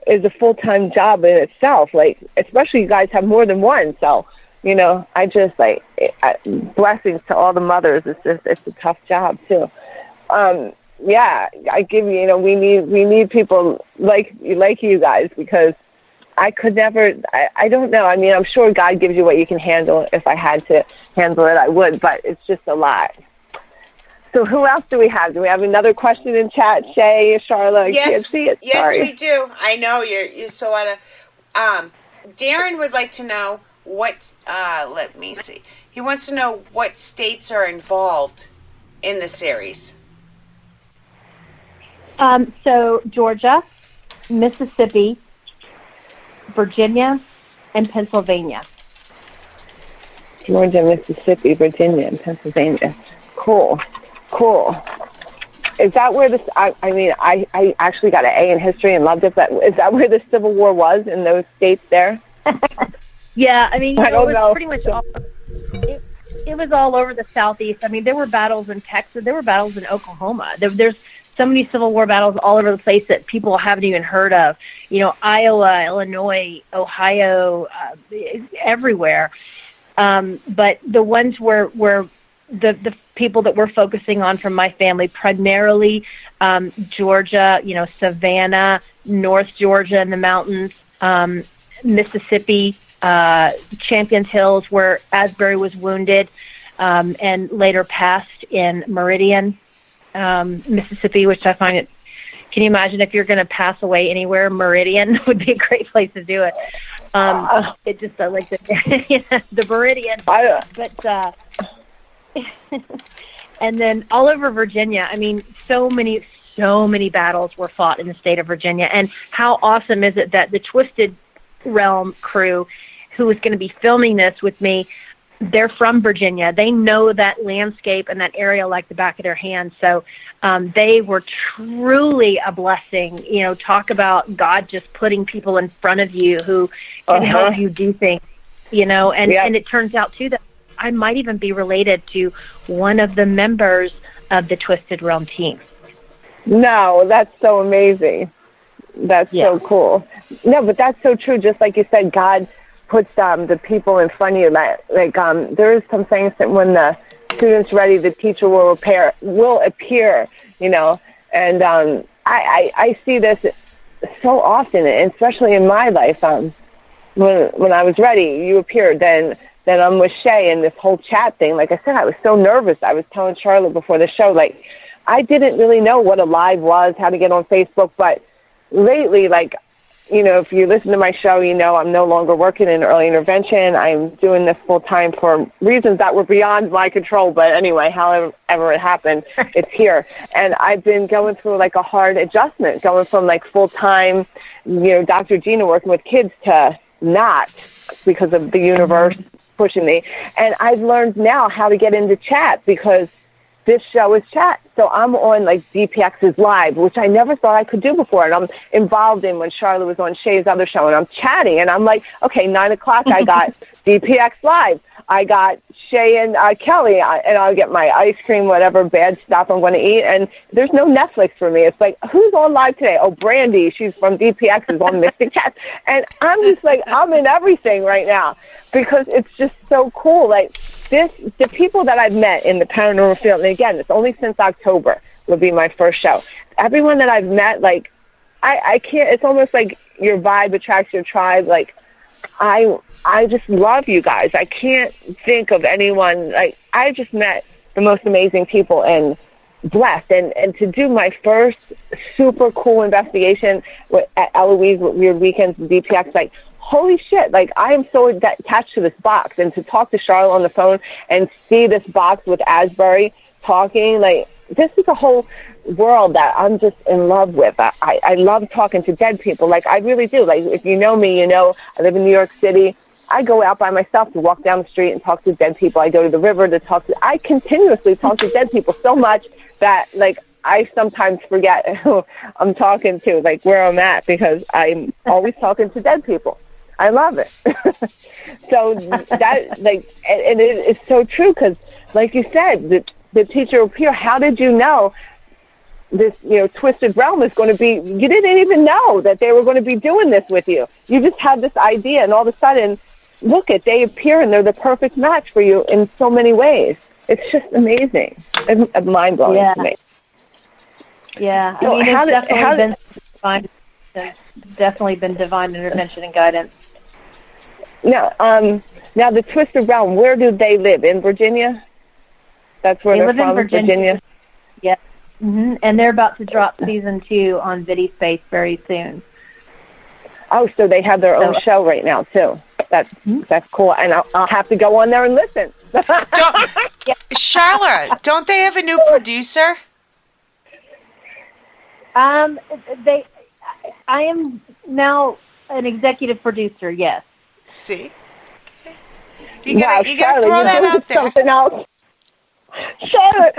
is a full-time job in itself. Especially you guys have more than one. So, I just blessings to all the mothers. It's a tough job too. Yeah, I give you. We need people like you guys, because I could never, I don't know. I mean, I'm sure God gives you what you can handle. If I had to handle it, I would, but it's just a lot. So who else do we have? Do we have another question in chat? Shay, Sharla, Yes, I can't see it. Yes, Sorry. we do. I know you're so out of. Darren would like to know what. Let me see. He wants to know what states are involved in the series. So Georgia, Mississippi, Virginia, and Pennsylvania. Georgia, Mississippi, Virginia, and Pennsylvania. Cool. Is that where this? I mean, I actually got an A in history and loved it. But is that where the Civil War was in those states there? Yeah, I mean, I don't know. Pretty much all. It was all over the Southeast. I mean, there were battles in Texas. There were battles in Oklahoma. There's so many Civil War battles all over the place that people haven't even heard of. You know, Iowa, Illinois, Ohio, everywhere. But the ones where the people that we're focusing on from my family, primarily Georgia, you know, Savannah, North Georgia in the mountains, Mississippi, Champions Hills, where Asbury was wounded and later passed in Meridian, Mississippi, which I find it. Can you imagine if you're going to pass away anywhere? Meridian would be a great place to do it. It just like the Meridian, but and then all over Virginia. I mean, so many battles were fought in the state of Virginia. And how awesome is it that the Twisted Realm crew, who is going to be filming this with me, they're from Virginia. They know that landscape and that area like the back of their hand. So they were truly a blessing. You know, talk about God just putting people in front of you who can help you do things, you know, and it turns out, too, that I might even be related to one of the members of the Twisted Realm team. No, that's so amazing. That's so cool. No, but that's so true. Just like you said, God puts the people in front of you. Like there is some things that when the student's ready, the teacher will appear, you know. And I see this so often, and especially in my life. When I was ready, you appeared. Then I'm with Shay and this whole chat thing. Like I said, I was so nervous. I was telling Charlotte before the show, like, I didn't really know what a live was, how to get on Facebook. But lately, like, you know, if you listen to my show, you know I'm no longer working in early intervention. I'm doing this full time for reasons that were beyond my control. But anyway, however it happened, it's here. And I've been going through like a hard adjustment, going from like full time, you know, Dr. Gina working with kids to not, because of the universe pushing me. And I've learned now how to get into chat because this show is chat. So I'm on like DPX's Live, which I never thought I could do before. And I'm involved in when Charlotte was on Shay's other show, and I'm chatting. And I'm like, okay, 9 o'clock, I got DPX Live. I got Shay and Kelly, and I'll get my ice cream, whatever bad stuff I'm going to eat. And there's no Netflix for me. It's like, who's on live today? Oh, Brandy, she's from DPX, is on Mystic Chat. And I'm just like, I'm in everything right now because it's just so cool. Like, the people that I've met in the paranormal field, and again, it's only since October will be my first show. Everyone that I've met, like, I can't, it's almost like your vibe attracts your tribe. Like, I just love you guys. I can't think of anyone, like, I just met the most amazing people and blessed. And to do my first super cool investigation at Eloise with Weird Weekends and DPX, like, holy shit, like, I am so attached to this box. And to talk to Charlotte on the phone and see this box with Asbury talking, like, this is a whole world that I'm just in love with. I love talking to dead people. Like, I really do. Like, if you know me, you know I live in New York City. I go out by myself to walk down the street and talk to dead people. I go to the river to talk to... I continuously talk to dead people so much that, like, I sometimes forget who I'm talking to, like, where I'm at, because I'm always talking to dead people. I love it. So that, like, and it's so true because, like you said, the teacher will appear. How did you know this, you know, Twisted Realm is going to be, you didn't even know that they were going to be doing this with you. You just had this idea, and all of a sudden, look it, they appear, and they're the perfect match for you in so many ways. It's just amazing. It's mind-blowing to me. Yeah. So I mean, it's definitely been fun It's definitely been divine intervention and guidance. Now, the Twisted Realm, where do they live? In Virginia? That's where they they're live from, in Virginia. Yeah. Mm-hmm. And they're about to drop season 2 on VidiSpace very soon. Oh, so they have their own show right now, too. That's cool. And I'll have to go on there and listen. Sharla, don't they have a new producer? I am now an executive producer, yes. See? You gotta throw that out there. Something else. Charlotte,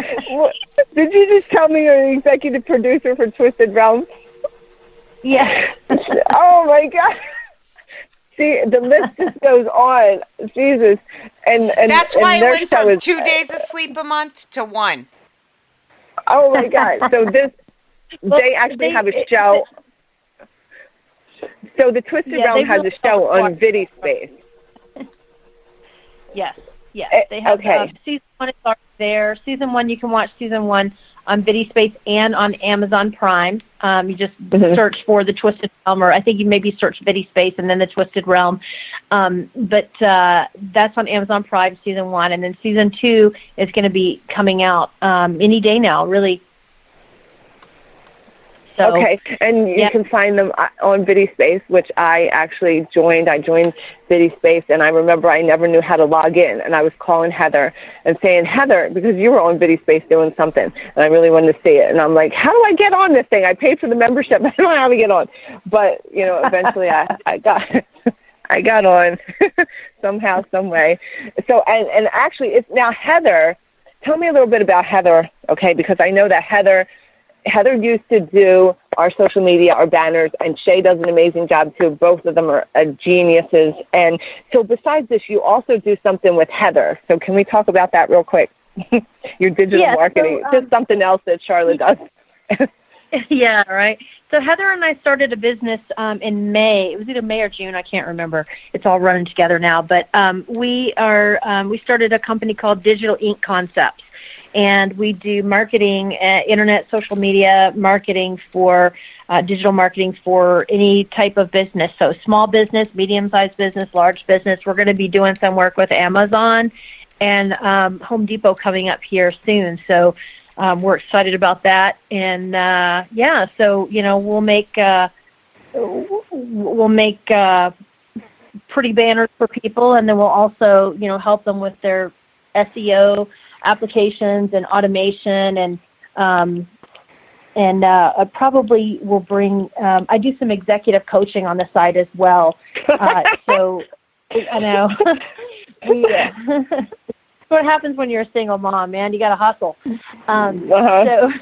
did you just tell me you're an executive producer for Twisted Realms? Yeah. Oh, my God. See, the list just goes on. Jesus. And that's why and it went from 2 days of sleep a month to 1. Oh, my God. So they actually have a show. So the Twisted Realm has a show on VidiSpace. Yes. They have season 1 is already there. Season 1, you can watch season 1 on VidiSpace and on Amazon Prime. You just search for the Twisted Realm, or I think you maybe search VidiSpace and then the Twisted Realm. But that's on Amazon Prime, season 1, and then season 2 is going to be coming out any day now, really. So, okay, and you can find them on VidiSpace, which I actually joined. I joined VidiSpace, and I remember I never knew how to log in, and I was calling Heather and saying, Heather, because you were on VidiSpace doing something, and I really wanted to see it, and I'm like, how do I get on this thing? I paid for the membership. I don't know how to get on. But, eventually I got on somehow, some way. So, and actually, it's now Heather. Tell me a little bit about Heather, okay, because I know that Heather used to do our social media, our banners, and Shay does an amazing job too. Both of them are geniuses. And so besides this, you also do something with Heather. So can we talk about that real quick? Your digital marketing. Just something else that Sharla does. Yeah, right. So Heather and I started a business in May. It was either May or June. I can't remember. It's all running together now. But we started a company called Digital Ink Concepts. And we do marketing, internet, social media marketing for digital marketing for any type of business. So small business, medium-sized business, large business. We're going to be doing some work with Amazon and Home Depot coming up here soon. So we're excited about that. And so we'll make pretty banners for people, and then we'll also help them with their SEO applications and automation, and I probably will bring. I do some executive coaching on the side as well. So I know what happens when you're a single mom, man. You got to hustle. So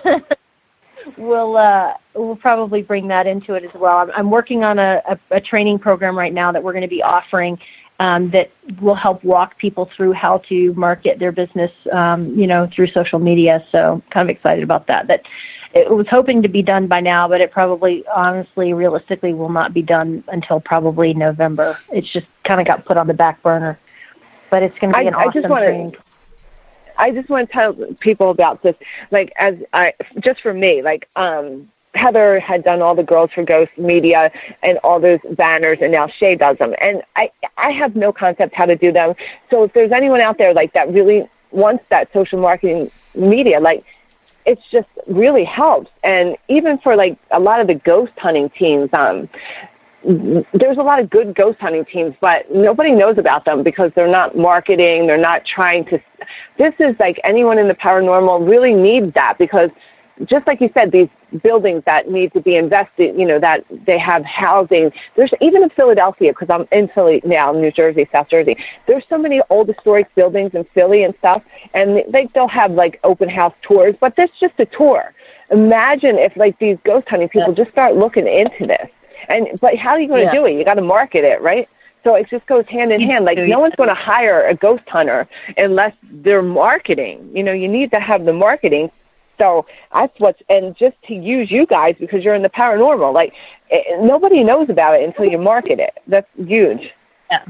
we'll probably bring that into it as well. I'm working on a training program right now that we're going to be offering. That will help walk people through how to market their business, through social media. So kind of excited about that. That it was hoping to be done by now, but it probably, honestly, realistically, will not be done until probably November. It's just kind of got put on the back burner. But it's going to be an awesome training. I just want to tell people about this, just for me, Heather had done all the Girls for Ghosts media and all those banners, and now Shay does them. And I have no concept how to do them. So if there's anyone out there that really wants that social marketing media, it's just really helps. And even for a lot of the ghost hunting teams, there's a lot of good ghost hunting teams, but nobody knows about them because they're not marketing. They're not trying to. This is anyone in the paranormal really needs that, because just like you said, these buildings that need to be invested, that they have housing. There's even in Philadelphia, because I'm in Philly now, New Jersey, South Jersey. There's so many old historic buildings in Philly and stuff, and they'll have open house tours, but that's just a tour. Imagine if these ghost hunting people just start looking into this. But how are you going to do it? You got to market it, right? So it just goes hand in hand. No one's going to hire a ghost hunter unless they're marketing. You need to have the marketing. So that's and just to use you guys because you're in the paranormal, nobody knows about it until you market it. That's huge. Yeah.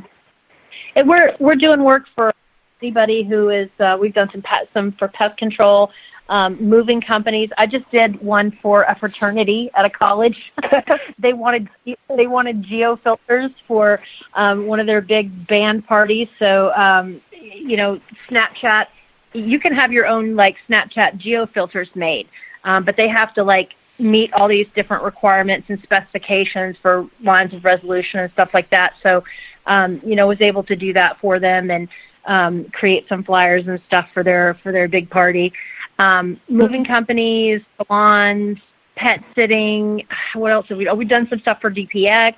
And we're doing work for anybody who is, we've done some for pest control. moving companies. I just did one for a fraternity at a college. They wanted geofilters for one of their big band parties. So, Snapchat, you can have your own Snapchat geofilters made, but they have to meet all these different requirements and specifications for lines of resolution and stuff like that. So, was able to do that for them and create some flyers and stuff for their big party. Moving companies, salons, pet sitting. What else have we done? We've done some stuff for DPX.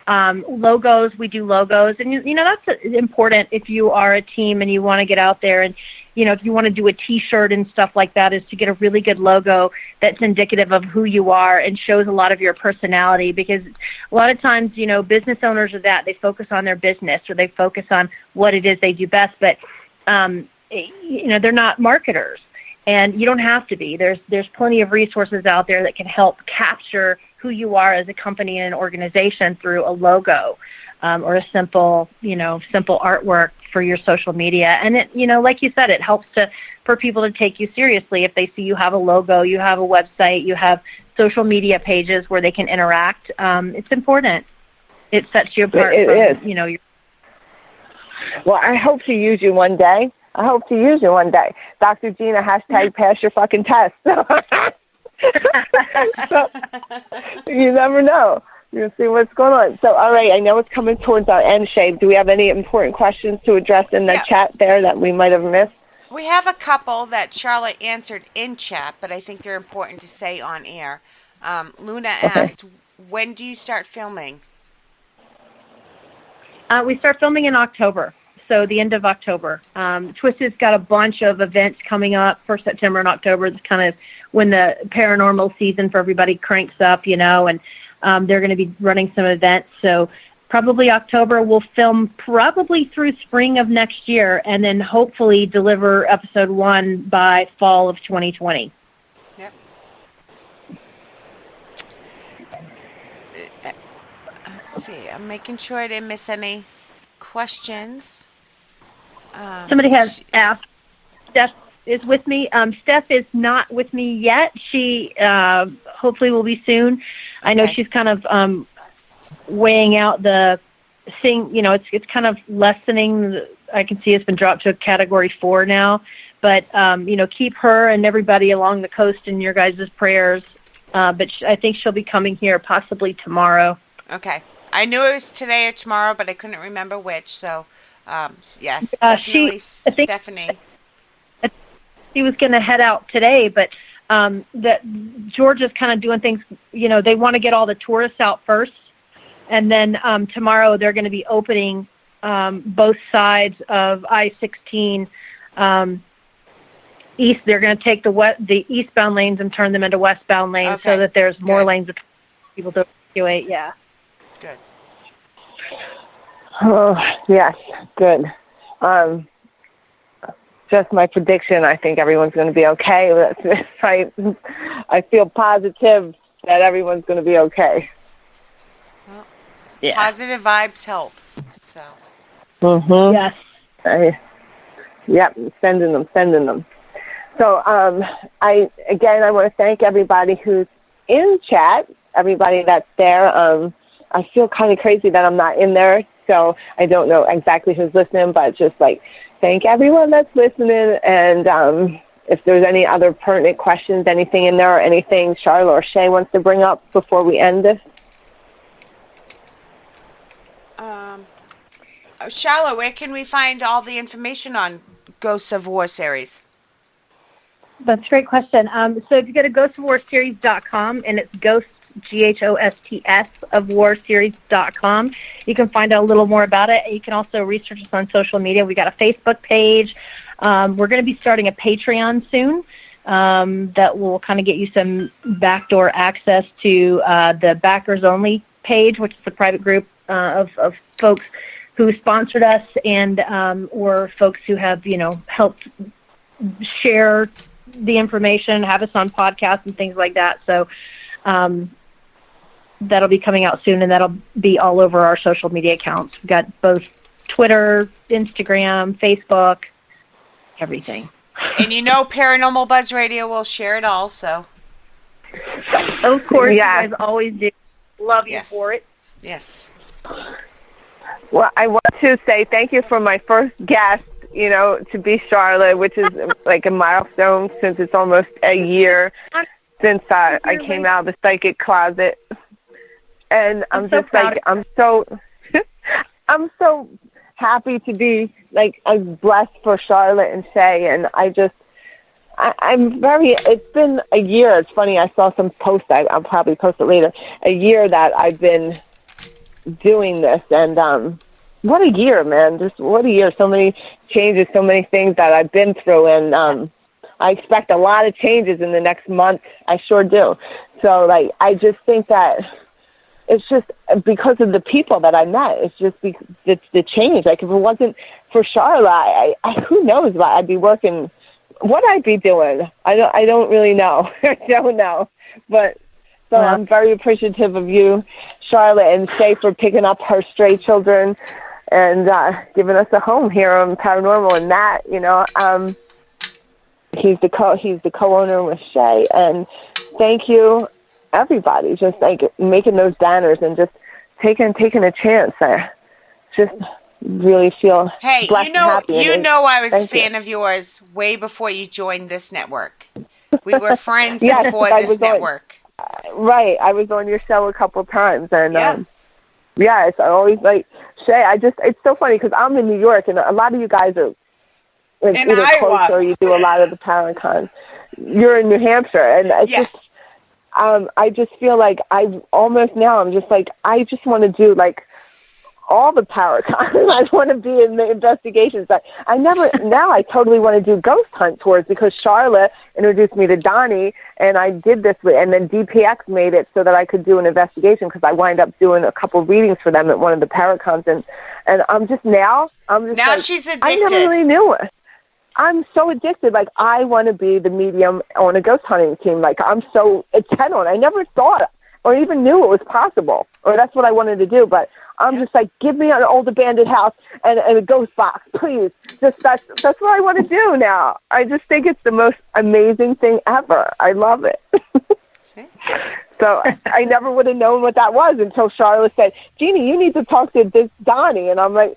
Logos, we do logos. And, that's important if you are a team and you want to get out there and, if you want to do a T-shirt and stuff like that, is to get a really good logo that's indicative of who you are and shows a lot of your personality. Because a lot of times, business owners are that. They focus on their business or they focus on what it is they do best. But, they're not marketers. And you don't have to be. There's plenty of resources out there that can help capture who you are as a company and an organization through a logo or a simple artwork for your social media. And it, like you said, it helps for people to take you seriously if they see you have a logo, you have a website, you have social media pages where they can interact. It's important. It sets you apart. It is. Well, I hope to use you one day. Dr. Gina, hashtag pass your fucking test. So, you never know. You'll see what's going on. So, all right, I know it's coming towards our end, Shay. Do we have any important questions to address in the chat there that we might have missed? We have a couple that Sharla answered in chat, but I think they're important to say on air. Luna asked, when do you start filming? We start filming in October. So the end of October. Twisted's got a bunch of events coming up for September and October. It's kind of when the paranormal season for everybody cranks up, and they're going to be running some events. So probably October. We'll film probably through spring of next year and then hopefully deliver episode 1 by fall of 2020. Yep. Let's see. I'm making sure I didn't miss any questions. Somebody has asked. Steph is with me. Steph is not with me yet. She hopefully will be soon. Okay. I know she's kind of weighing out the thing. It's kind of lessening. I can see it's been dropped to a category 4 now. But, keep her and everybody along the coast in your guys' prayers. But I think she'll be coming here possibly tomorrow. Okay. I knew it was today or tomorrow, but I couldn't remember which. So, yes, definitely Stephanie. She was going to head out today, but that Georgia's kind of doing things, they want to get all the tourists out first. And then tomorrow they're going to be opening both sides of I-16 east. They're going to take the eastbound lanes and turn them into westbound lanes so that there's more lanes of people to evacuate. Yeah. Good. Oh, yes, good. Just my prediction, I think everyone's going to be okay. I feel positive that everyone's going to be okay. Well, positive vibes help. So. Yes. Sending them. So, I want to thank everybody who's in chat, everybody that's there. I feel kind of crazy that I'm not in there, so I don't know exactly who's listening, but just thank everyone that's listening. And if there's any other pertinent questions, anything in there or anything Sharla or Shay wants to bring up before we end this. Sharla, where can we find all the information on Ghosts of War series? That's a great question. So if you go to ghostofwarseries.com and it's ghosts, GHOSTS of warseries.com. You can find out a little more about it. You can also research us on social media. We got a Facebook page. We're going to be starting a Patreon soon that will kind of get you some backdoor access to the Backers Only page, which is a private group of folks who sponsored us and or folks who have, helped share the information, have us on podcasts and things like that. So that'll be coming out soon, and that'll be all over our social media accounts. We've got both Twitter, Instagram, Facebook, everything. And you know Paranormal Buzz Radio will share it all, so. Of course, Yeah. you guys always do. Love you for it. Yes. Well, I want to say thank you for my first guest, to be Sharla, which is like a milestone since it's almost a year since I came out of the psychic closet. And I'm just like, I'm so happy to be like blessed for Charlotte and Shay. And it's been a year. It's funny. I saw some posts. I'll probably post it later. A year that I've been doing this. And, what a year, man. Just what a year. So many changes, so many things that I've been through. And, I expect a lot of changes in the next month. I sure do. So like, I just think that it's just because of the people that I met. It's just it's the change. Like if it wasn't for Charla, who knows what I'd be working, what I'd be doing. I don't really know. I don't know. But so I'm very appreciative of you, Charlotte, and Shay for picking up her stray children and giving us a home here on Paranormal. And Matt, he's the co-owner with Shay. And thank you, everybody, just like making those banners and just taking a chance. I just really feel blessed and happy. I was a fan of yours way before you joined this network. We were friends before this network. Right. I was on your show a couple times. And it's always like, Shay, it's so funny because I'm in New York and a lot of you guys are either close or you do a lot of the Paracons. You're in New Hampshire. And it's just, I just feel like I'm just like, I just want to do like all the Paracons. I want to be in the investigations. Now I totally want to do ghost hunt tours because Charlotte introduced me to Donnie and I did this and then DPX made it so that I could do an investigation because I wind up doing a couple of readings for them at one of the Paracons and I'm just now like, she's addicted. I never really knew it. I'm so addicted. Like, I want to be the medium on a ghost hunting team. Like, I'm so intent on it. I never thought or even knew it was possible, or that's what I wanted to do. But I'm just like, give me an old abandoned house and a ghost box, please. Just that's what I want to do now. I just think it's the most amazing thing ever. I love it. So I never would have known what that was until Charlotte said, Jeannie, you need to talk to this Donnie. And I'm like,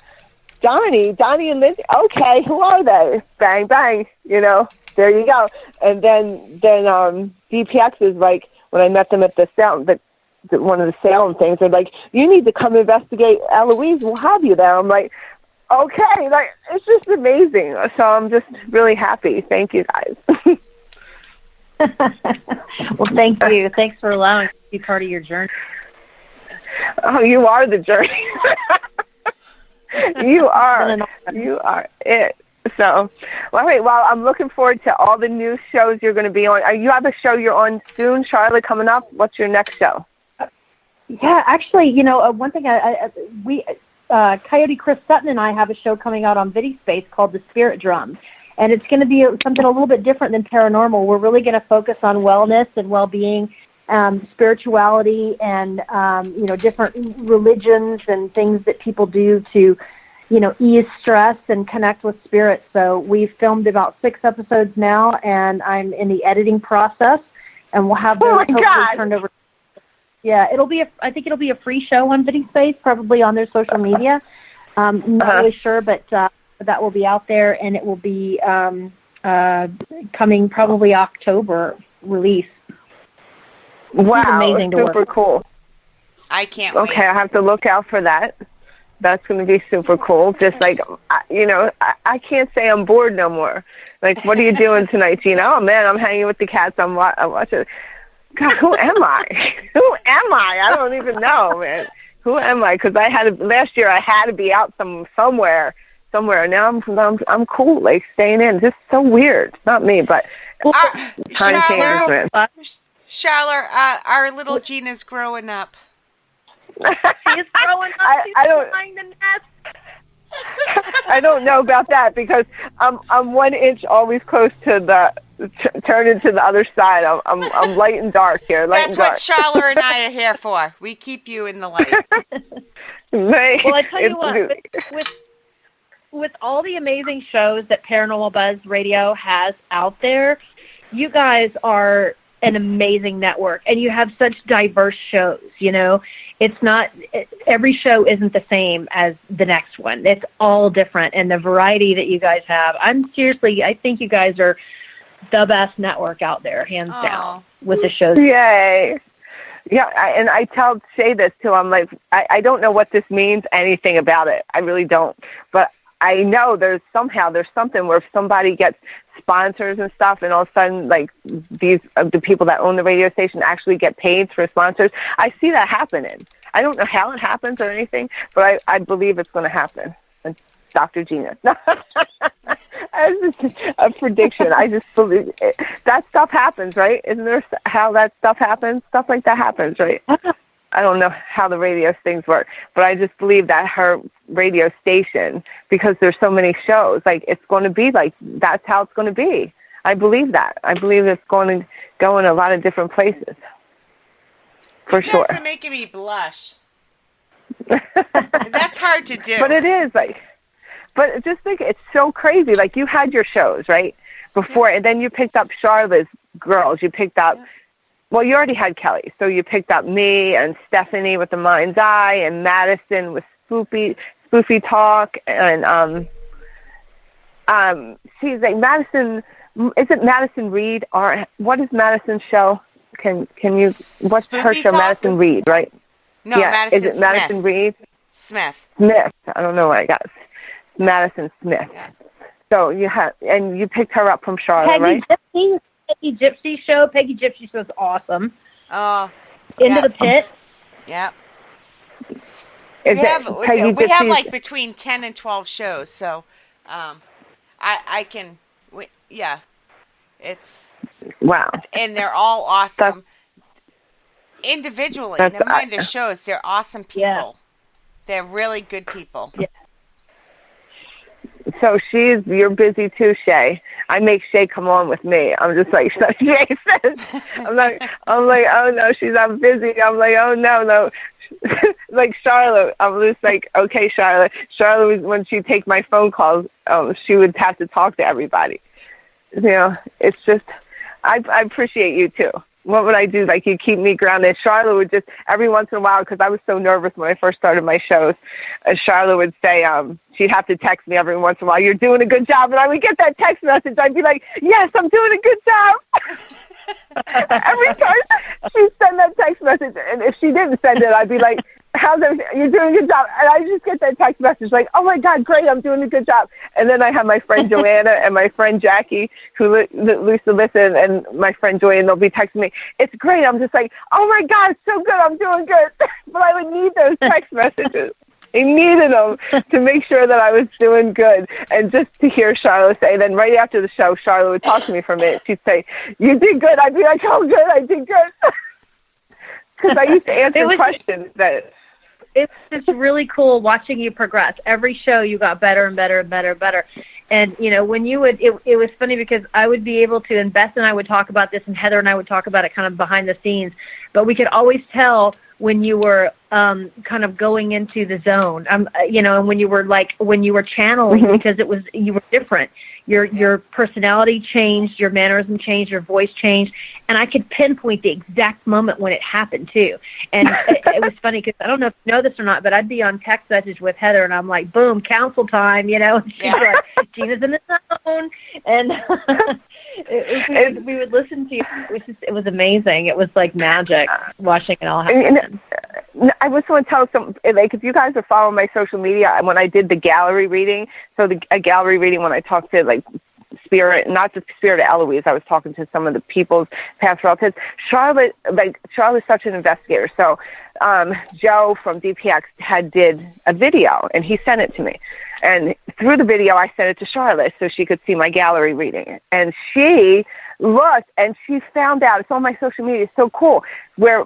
Donnie and Lindsay, okay, who are they? Bang, bang, there you go. And then DPX is like, when I met them at the sound, one of the Salem things, they're like, you need to come investigate Eloise, we'll have you there. I'm like, okay, like, it's just amazing. So I'm just really happy. Thank you, guys. Well, thank you. Thanks for allowing us to be part of your journey. Oh, you are the journey. You are it. So, all right. Well, I'm looking forward to all the new shows you're going to be on. You have a show you're on soon, Charlotte, coming up. What's your next show? Yeah, actually, one thing Coyote Chris Sutton and I have a show coming out on VidiSpace called The Spirit Drum, and it's going to be something a little bit different than paranormal. We're really going to focus on wellness and well-being, spirituality, and different religions and things that people do to ease stress and connect with spirit. So we've filmed about 6 episodes now, and I'm in the editing process, and we'll have those hopefully turned over. Yeah, I think it'll be a free show on VidiSpace, probably on their social media. Not really sure, but that will be out there, and it will be coming probably October release. Wow, amazing to super work. Cool. I can't wait. Okay, I have to look out for that. That's going to be super cool. Just like, I can't say I'm bored no more. Like, what are you doing tonight, Gina? Oh, man, I'm hanging with the cats. I'm watching. God, who am I? Who am I? I don't even know, man. Who am I? Because last year I had to be out somewhere. Now I'm cool, like staying in. Just so weird. Not me, but time changes, man. Charlotte, our little Gina's growing up. She's growing up. She's behind the nest. I don't know about that because I'm 1 inch always close to turning to the other side. I'm light and dark here. That's what Charlotte and I are here for. We keep you in the light. Well, I tell you what, with all the amazing shows that Paranormal Buzz Radio has out there, you guys are an amazing network, and you have such diverse shows. It's not, every show isn't the same as the next one. It's all different, and the variety that you guys have, I think you guys are the best network out there, hands down, with the shows. Yay. Yeah, and I tell Shay this too. I'm like, I don't know what this means, anything about it. I really don't. But I know there's something where if somebody gets sponsors and stuff, and all of a sudden, like, the people that own the radio station actually get paid for sponsors. I see that happening. I don't know how it happens or anything, but I believe it's going to happen. And Dr. Gina. It's just a prediction. I just believe it. That stuff happens, right? Isn't there how that stuff happens? Stuff like that happens, right? I don't know how the radio things work, but I just believe that her radio station, because there's so many shows, like, it's going to be like, that's how it's going to be. I believe that. I believe it's going to go in a lot of different places. For sure. That's making me blush. That's hard to do. But it is, like, but just think, it's so crazy. Like, you had your shows, right, before, and then you picked up Sharla's girls. You picked up, well, you already had Kelly, so you picked up me and Stephanie with the Mind's Eye, and Madison with Spoofy Talk, and she's like, Madison, is it Madison Reed, or what is Madison's show? Can you, what's Spoofy her show? Talk? Madison Reed, right? No, yeah. Madison Is it Madison Smith. Reed? Smith. I don't know what I got. Madison Smith. Yeah. So you picked her up from Sharla, right? Peggy Gypsy show. Peggy Gypsy show is awesome. Oh. Into the Pit. Yeah. We have like between 10 and 12 shows, so it's wow, and they're all awesome. Individually, never mind the shows, they're awesome people. Yeah. They're really good people. Yeah. So you're busy too, Shay. I make Shay come on with me. I'm just like, so Shay says, I'm like, oh no, I'm busy. I'm like, oh no. Like Sharla, I'm just like, okay, Sharla. Sharla, when she'd take my phone calls, she would have to talk to everybody. It's just, I appreciate you too. What would I do? Like, you keep me grounded. Sharla would just, every once in a while, because I was so nervous when I first started my shows, Sharla would say, she'd have to text me every once in a while, you're doing a good job. And I would get that text message. I'd be like, yes, I'm doing a good job. Every time she'd send that text message, and if she didn't send it, I'd be like, how's everything? You're doing a good job. And I just get that text message like, oh my God, great, I'm doing a good job. And then I have my friend Joanna and my friend Jackie who used to listen, and my friend Joy, and they'll be texting me, it's great. I'm just like, oh my God, it's so good, I'm doing good. But I would need those text messages. I needed them to make sure that I was doing good. And just to hear Sharla say, then right after the show, Sharla would talk to me for a minute. She'd say, you did good. I'd be like, oh, good, I did good. Because I used to answer questions that... It's just really cool watching you progress. Every show you got better and better and better and better. And, when you would, it was funny because I would be able to, and Beth and I would talk about this, and Heather and I would talk about it kind of behind the scenes, but we could always tell when you were kind of going into the zone, and when you were channeling, because you were different. Your personality changed, your mannerism changed, your voice changed, and I could pinpoint the exact moment when it happened too. And it was funny because I don't know if you know this or not, but I'd be on text message with Heather, and I'm like, boom, council time, and she's like, Gina's in the zone, and we would listen to you. It was amazing. It was like magic watching it all happen. I just want to tell if you guys are following my social media, when I did the gallery reading, a gallery reading when I talked to Spirit, not just Spirit of Eloise, I was talking to some of the people's past relatives. Charlotte's such an investigator. So Joe from DPX did a video, and he sent it to me. And through the video, I sent it to Charlotte so she could see my gallery reading. And she looked, and she found out, it's on my social media, it's so cool, where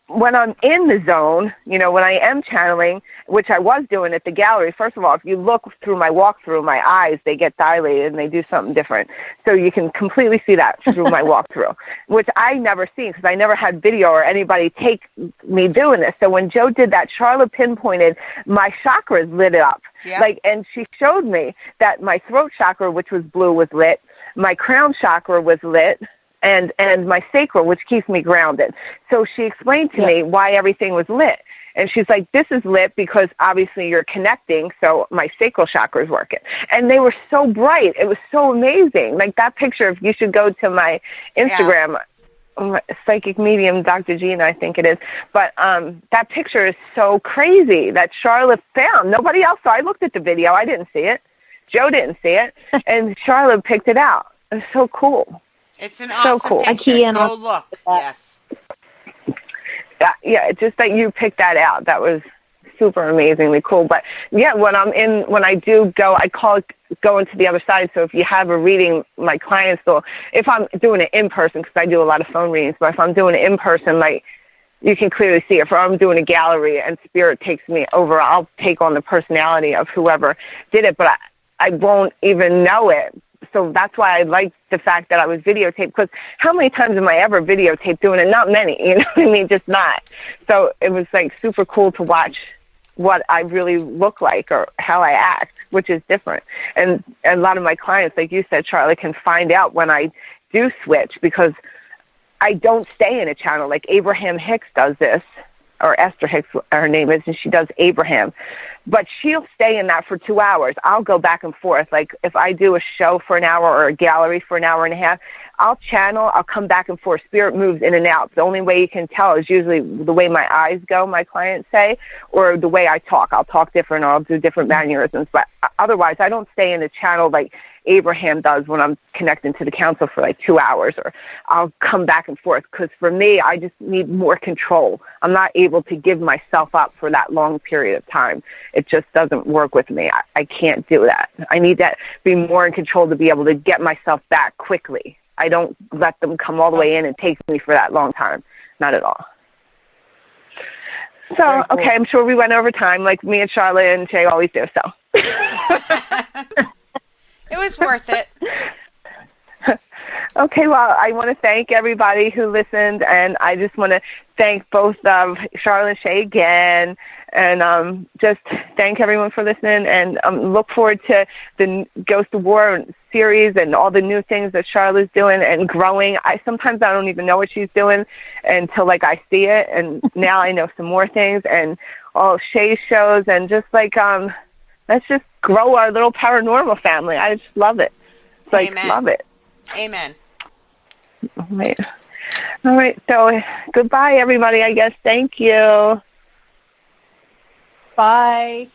when I'm in the zone, when I am channeling, which I was doing at the gallery, first of all, if you look through my walkthrough, my eyes, they get dilated and they do something different. So you can completely see that through my walkthrough, which I never seen because I never had video or anybody take me doing this. So when Joe did that, Sharla pinpointed my chakras lit up. Yeah. And she showed me that my throat chakra, which was blue, was lit. My crown chakra was lit, and my sacral, which keeps me grounded. So she explained to me why everything was lit. And she's like, this is lit because obviously you're connecting, so my sacral chakra is working. And they were so bright. It was so amazing. Like that picture, if you should go to my Instagram, psychic medium, Dr. Gina, I think it is. But that picture is so crazy that Sharla found. Nobody else saw. I looked at the video. I didn't see it. Joe didn't see it. And Sharla picked it out. It's so cool. It's an awesome cool. picture. Go look. Yes. Yeah, just that you picked that out. That was super amazingly cool. But yeah, when I do go, I call it going to the other side. So if you have a reading, my clients will, if I'm doing it in person, because I do a lot of phone readings, but if I'm doing it in person, you can clearly see it. If I'm doing a gallery and spirit takes me over, I'll take on the personality of whoever did it, but I won't even know it. So that's why I like the fact that I was videotaped, because how many times am I ever videotaped doing it? Not many, you know what I mean? Just not. So it was super cool to watch what I really look like or how I act, which is different. And a lot of my clients, like you said, Charlie, can find out when I do switch, because I don't stay in a channel. Like Abraham Hicks does this, or Esther Hicks, her name is, and she does Abraham. But she'll stay in that for 2 hours. I'll go back and forth. Like if I do a show for an hour or a gallery for an hour and a half, I'll channel, I'll come back and forth. Spirit moves in and out. The only way you can tell is usually the way my eyes go, my clients say, or the way I talk. I'll talk different, or I'll do different mannerisms. But otherwise, I don't stay in a channel like Abraham does when I'm connecting to the council for 2 hours, or I'll come back and forth, because for me, I just need more control. I'm not able to give myself up for that long period of time. It just doesn't work with me. I can't do that. I need to be more in control to be able to get myself back quickly. I don't let them come all the way in and take me for that long time. Not at all. So, okay, I'm sure we went over time like me and Charlotte and Jay always do, so. It was worth it. Okay, well, I want to thank everybody who listened, and I just want to thank both Charlotte and Shay again, and just thank everyone for listening, and look forward to the Ghost of War series and all the new things that Charlotte's doing and growing. Sometimes I don't even know what she's doing until I see it, and now I know some more things, and all Shay's shows, and just let's just grow our little paranormal family. I just love it. Amen. Love it. Amen. All right. So goodbye, everybody, I guess. Thank you. Bye.